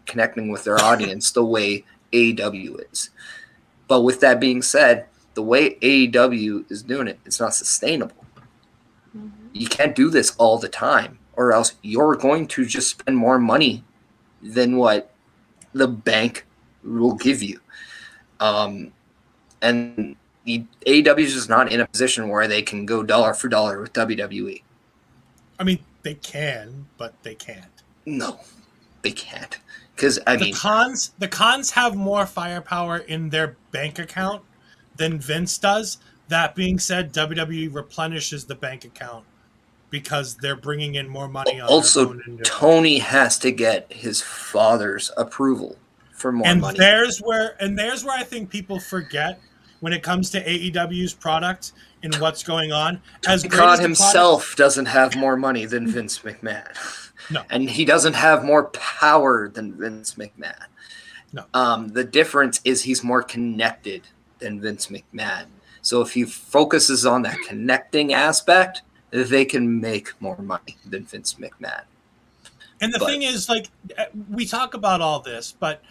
connecting with their audience the way AEW is. But with that being said, the way AEW is doing it, it's not sustainable. You can't do this all the time, or else you're going to just spend more money than what the bank will give you. And the AEW is just not in a position where they can go dollar for dollar with WWE. I mean, they can, but they can't. No, they can't. Because the cons have more firepower in their bank account than Vince does. That being said, WWE replenishes the bank account because they're bringing in more money. Also, Tony has to get his father's approval for more money. There's where I think people forget when it comes to AEW's product and what's going on. As God himself doesn't have more money than Vince McMahon. No. And he doesn't have more power than Vince McMahon. No. The difference is he's more connected than Vince McMahon. So if he focuses on that connecting aspect, they can make more money than Vince McMahon. And the thing is, like, we talk about all this, but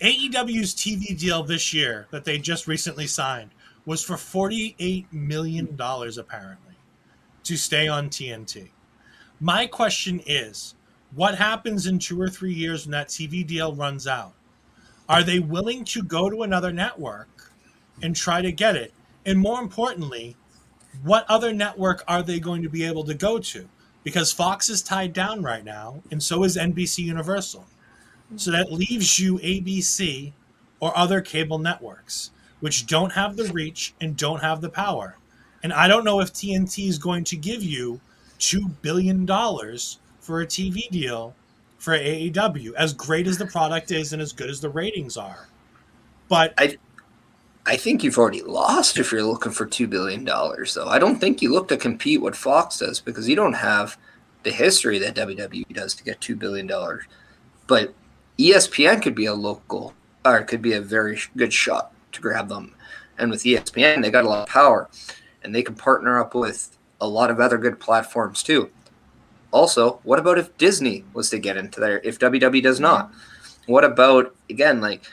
AEW's TV deal this year that they just recently signed was for $48 million, apparently, to stay on TNT. My question is, what happens in 2 or 3 years when that TV deal runs out? Are they willing to go to another network and try to get it? And more importantly, what other network are they going to be able to go to? Because Fox is tied down right now, and so is NBC Universal. So that leaves you ABC or other cable networks, which don't have the reach and don't have the power. And I don't know if TNT is going to give you $2 billion for a TV deal for AEW, as great as the product is and as good as the ratings are. But I think you've already lost if you're looking for $2 billion, though. I don't think you look to compete what Fox does because you don't have the history that WWE does to get $2 billion. But ESPN could be a local, or it could be a very good shot to grab them. And with ESPN, they got a lot of power, and they can partner up with a lot of other good platforms too. Also, what about if Disney was to get into there, if WWE does not? What about, again, like,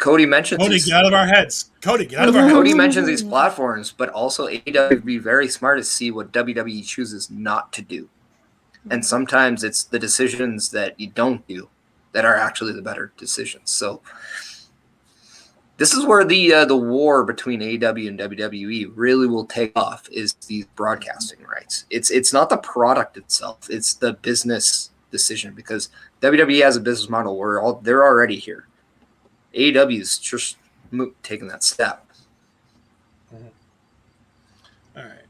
Cody mentions Cody, these, get out of our heads. Cody, get out of our heads. Cody mentions these platforms, but also AEW would be very smart to see what WWE chooses not to do. And sometimes it's the decisions that you don't do that are actually the better decisions. So this is where the war between AEW and WWE really will take off, is these broadcasting rights. It's not the product itself, it's the business decision, because WWE has a business model where they're already here. AEW's just taking that step. All right.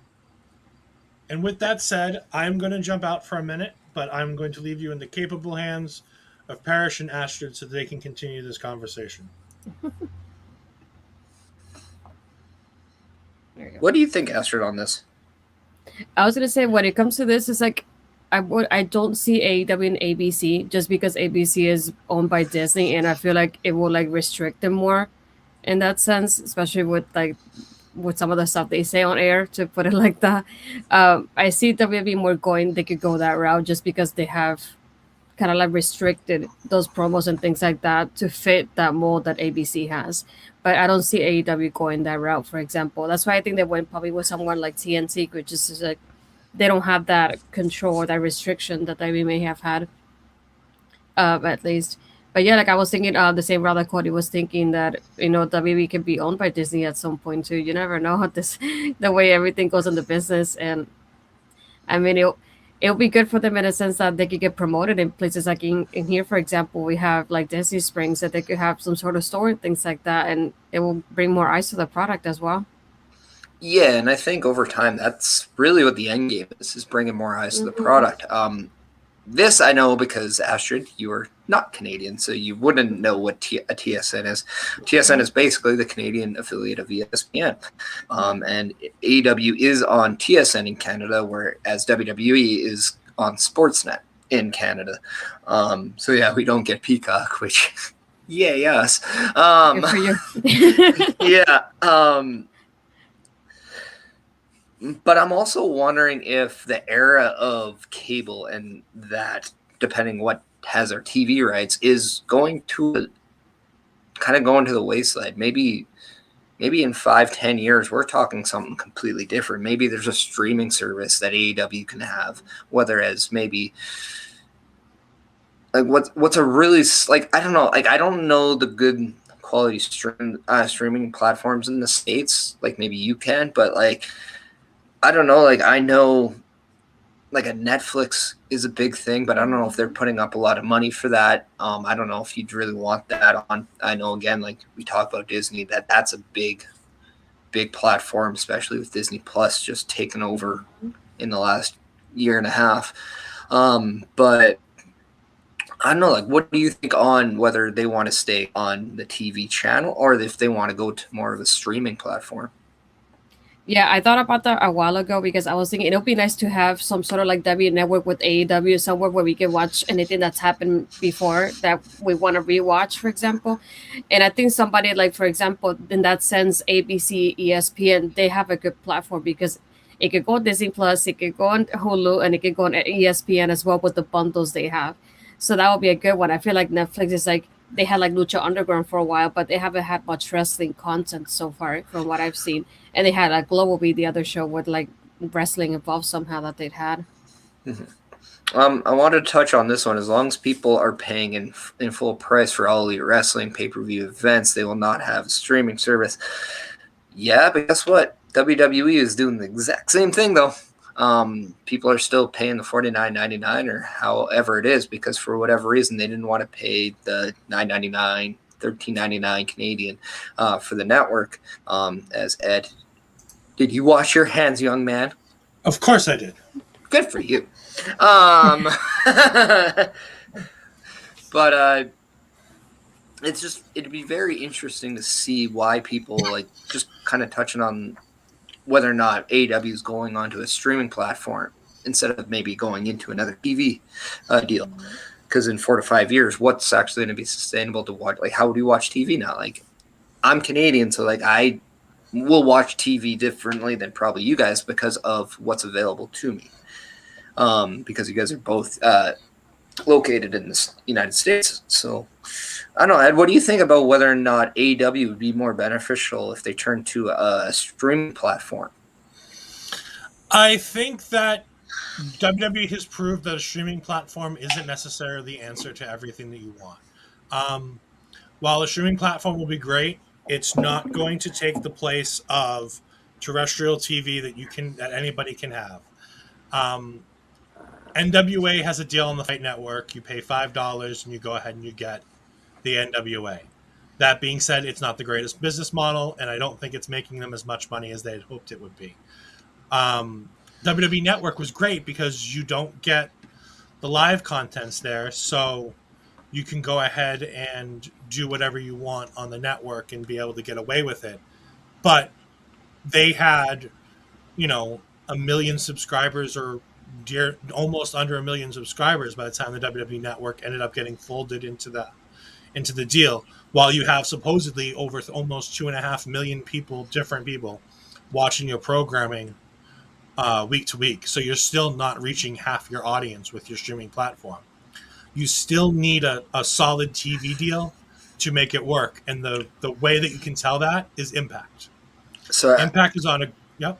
And with that said, I'm going to jump out for a minute, but I'm going to leave you in the capable hands of Parrish and Astrid so they can continue this conversation. What do you think, Astrid, on this? I was gonna say, when it comes to this, it's like I don't see AEW and ABC, just because ABC is owned by Disney, and I feel like it will like restrict them more in that sense, especially with some of the stuff they say on air, to put it like that. I see WWE more going, they could go that route, just because they have kind of like restricted those promos and things like that to fit that mold that ABC has. But I don't see AEW going that route, for example. That's why I think they went probably with someone like TNT, which is like they don't have that control or that restriction that we may have had, at least. But yeah, like I was thinking, the same route that Cody was thinking, that WWE can be owned by Disney at some point too. You never know how this, the way everything goes in the business, and I mean it'll be good for them in a sense that they could get promoted in places like in here, for example, we have like Disney Springs, that they could have some sort of store and things like that, and it will bring more eyes to the product as well. Yeah, and I think over time that's really what the end game is bringing more eyes to the product. This I know because, Astrid, you are not Canadian, so you wouldn't know what a TSN is. TSN is basically the Canadian affiliate of ESPN. And AEW is on TSN in Canada, whereas WWE is on Sportsnet in Canada. So yeah, we don't get Peacock, which, yay us. Good for you. Yeah. But I'm also wondering if the era of cable and that, depending what has our TV rights, is going to kind of going to the wayside. Maybe in 5-10 years, we're talking something completely different. Maybe there's a streaming service that AEW can have, whether as maybe like what's a really, like, I don't know, like I don't know the good quality streaming platforms in the States, like maybe you can, but like I don't know, like I know like a Netflix is a big thing, but I don't know if they're putting up a lot of money for that. I don't know if you'd really want that on. I know, again, like we talk about Disney, that's a big platform, especially with Disney Plus just taken over in the last year and a half. But I don't know, like what do you think on whether they want to stay on the TV channel or if they want to go to more of a streaming platform? Yeah, I thought about that a while ago, because I was thinking it would be nice to have some sort of like W network with AEW, somewhere where we can watch anything that's happened before that we want to rewatch, for example. And I think somebody like, for example, in that sense, ABC, ESPN, they have a good platform, because it could go on Disney Plus, it could go on Hulu, and it could go on ESPN as well with the bundles they have. So that would be a good one. I feel like Netflix is like, they had like Lucha Underground for a while, but they haven't had much wrestling content so far, from what I've seen. And they had like Global Be the other show with like wrestling involved somehow that they'd had. Mm-hmm. I wanted to touch on this one. As long as people are paying in full price for all Elite Wrestling pay-per-view events, they will not have a streaming service. Yeah, but guess what? WWE is doing the exact same thing, though. People are still paying the $49.99 or however it is, because for whatever reason they didn't want to pay the $9.99, $13.99 Canadian for the network. As Ed, did you wash your hands, young man? Of course I did. Good for you. But it'd be very interesting to see why people, like, just kind of touching on whether or not AEW is going onto a streaming platform instead of maybe going into another TV deal. Because in 4 to 5 years, what's actually going to be sustainable to watch? Like, how do you watch TV now? Like, I'm Canadian, so like I will watch TV differently than probably you guys because of what's available to me. Because you guys are both located in the United States. So I don't know, Ed, what do you think about whether or not AEW would be more beneficial if they turned to a streaming platform? I think that WWE has proved that a streaming platform isn't necessarily the answer to everything that you want. Um, while a streaming platform will be great, it's not going to take the place of terrestrial TV that anybody can have. Um, NWA has a deal on the Fight Network. You pay $5 and you go ahead and you get the NWA. That being said, it's not the greatest business model, and I don't think it's making them as much money as they had hoped it would be. WWE Network was great because you don't get the live contents there, so you can go ahead and do whatever you want on the network and be able to get away with it. But they had, a million subscribers or almost under a million subscribers by the time the WWE Network ended up getting folded into the deal. While you have supposedly over almost 2.5 million different people, watching your programming week to week. So you're still not reaching half your audience with your streaming platform. You still need a solid TV deal to make it work. And the way that you can tell that is Impact. So Impact is on a yep.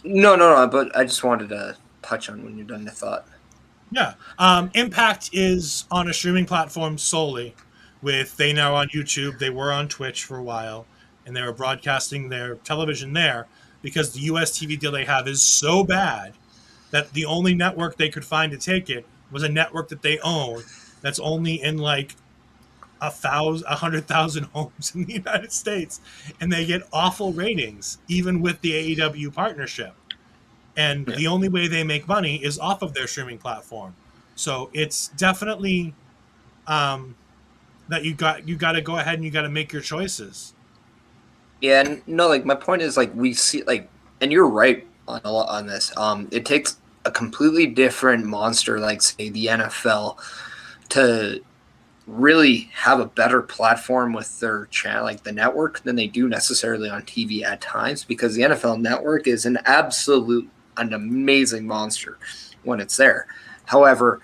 no, but I just wanted to touch on when you're done the thought. Yeah. Impact is on a streaming platform solely. They now on YouTube. They were on Twitch for a while, and they were broadcasting their television there because the US TV deal they have is so bad that the only network they could find to take it was a network that they own that's only in like 100,000 homes in the United States, and they get awful ratings even with the AEW partnership. And the only way they make money is off of their streaming platform. So it's definitely that you got to go ahead and you got to make your choices. Yeah, no, like my point is like we see like, and you're right on this. It takes a completely different monster like say the NFL to really have a better platform with their channel, like the network, than they do necessarily on TV at times, because the NFL network is an amazing monster when it's there. However,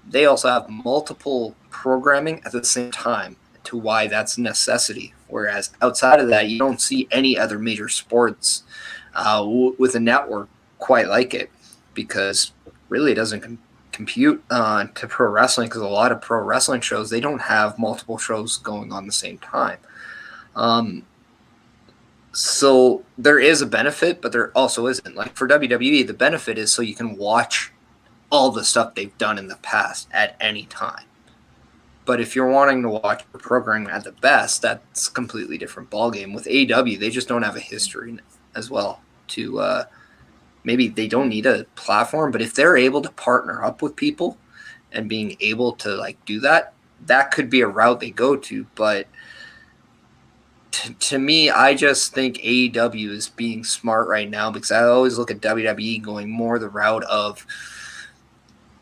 they also have multiple programming at the same time, to why that's a necessity. Whereas outside of that, you don't see any other major sports with a network quite like it, because really it doesn't compute to pro wrestling, because a lot of pro wrestling shows, they don't have multiple shows going on the same time. So there is a benefit, but there also isn't. Like for WWE, the benefit is so you can watch all the stuff they've done in the past at any time. But if you're wanting to watch the programming at the best, that's a completely different ballgame. With AEW, they just don't have a history as well to maybe they don't need a platform, but if they're able to partner up with people and being able to like do that, that could be a route they go to. But to me, I just think AEW is being smart right now, because I always look at WWE going more the route of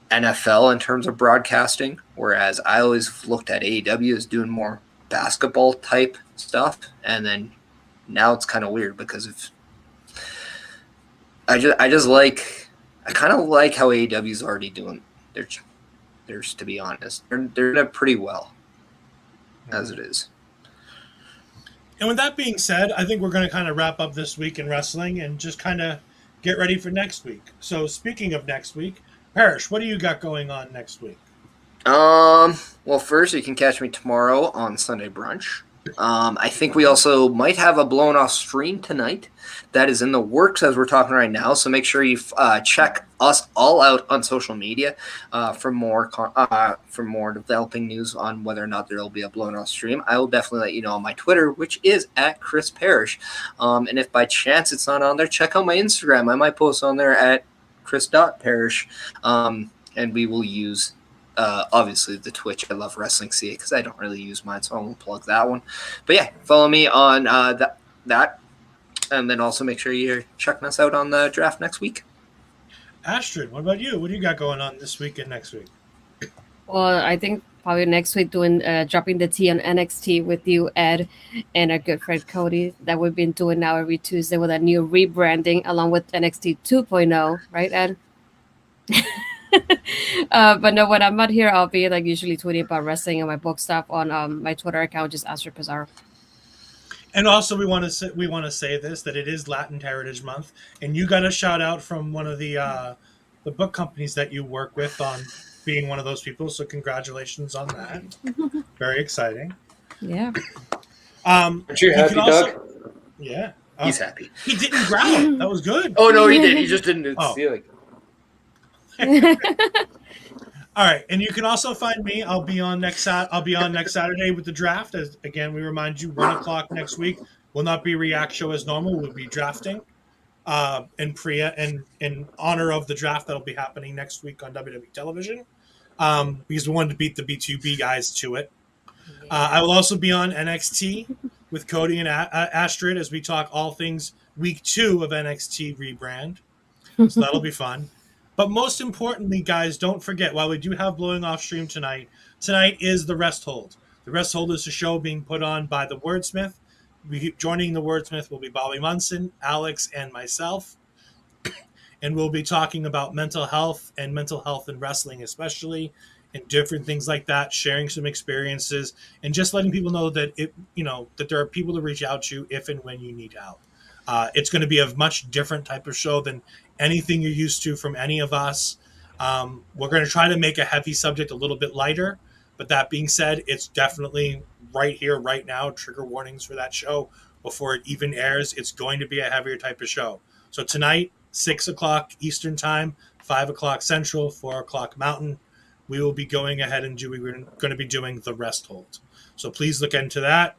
NFL in terms of broadcasting, whereas I always looked at AEW as doing more basketball type stuff. And then now it's kind of weird because of I kind of like how AEW is already doing theirs, to be honest. They're doing it pretty well as it is. And with that being said, I think we're going to kind of wrap up this week in wrestling and just kind of get ready for next week. So speaking of next week, Parrish, what do you got going on next week? Well, first, you can catch me tomorrow on Sunday Brunch. I think we also might have a blown off stream tonight. That is in the works as we're talking right now. So make sure you check us all out on social media for more developing news on whether or not there will be a blown off stream. I will definitely let you know on my Twitter, which is at Chris Parrish. And if by chance it's not on there, check out my Instagram. I might post on there at Chris.Parrish. And we will use obviously the Twitch. I love Wrestling CA because I don't really use mine, so I won't plug that one. But yeah, follow me on that. And then also make sure you're checking us out on the draft next week. Astrid, what about you? What do you got going on this week and next week? Well, I think probably next week doing dropping the tea on NXT with you, Ed, and our good friend Cody, that we've been doing now every Tuesday with a new rebranding along with NXT 2.0, right, Ed? But no, when I'm not here, I'll be like usually tweeting about wrestling and my book stuff on my Twitter account, just Astrid Pizarro. And also, we want to say this, that it is Latin Heritage Month, and you got a shout out from one of the book companies that you work with on being one of those people. So congratulations on that. Very exciting. Yeah. Aren't you You happy, can also, Doug? yeah. He's happy. He didn't growl. That was good. Oh no, he did. He just didn't Oh. see like. All right, and you can also find me. I'll be on next Saturday with the draft. As again, we remind you, 1:00 next week will not be react show as normal. We'll be drafting, in honor of the draft that'll be happening next week on WWE television. Because we wanted to beat the B2B guys to it. I will also be on NXT with Cody and Astrid as we talk all things week 2 of NXT rebrand. So that'll be fun. But most importantly, guys, don't forget, while we do have Blowing Off Stream tonight is the Rest Hold. The Rest Hold is a show being put on by the Wordsmith. Joining the Wordsmith will be Bobby Munson, Alex, and myself. And we'll be talking about mental health and wrestling especially, and different things like that, sharing some experiences, and just letting people know that that there are people to reach out to if and when you need help. It's going to be a much different type of show than anything you're used to from any of us. We're going to try to make a heavy subject a little bit lighter, but that being said, it's definitely right here, right now, trigger warnings for that show before it even airs. It's going to be a heavier type of show. So tonight, 6:00 Eastern Time, 5:00 Central, 4:00 Mountain, we will be going ahead and we're going to be doing the Rest Hold. So please look into that.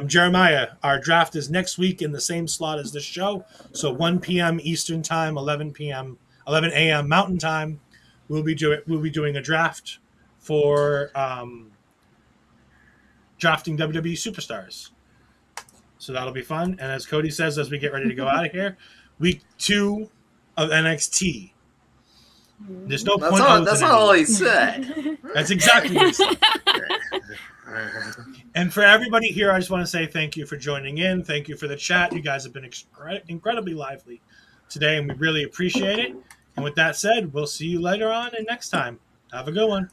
Jeremiah, our draft is next week in the same slot as this show. So 1 p.m. Eastern Time, 11 a.m. Mountain Time. We'll be doing a draft for drafting WWE superstars. So that'll be fun. And as Cody says, as we get ready to go out of here, week 2 of NXT. There's no point. That's not all he said. That's exactly what he said. And for everybody here, I just want to say thank you for joining in. Thank you for the chat. You guys have been incredibly lively today, and we really appreciate it. And with that said, we'll see you later on and next time. Have a good one.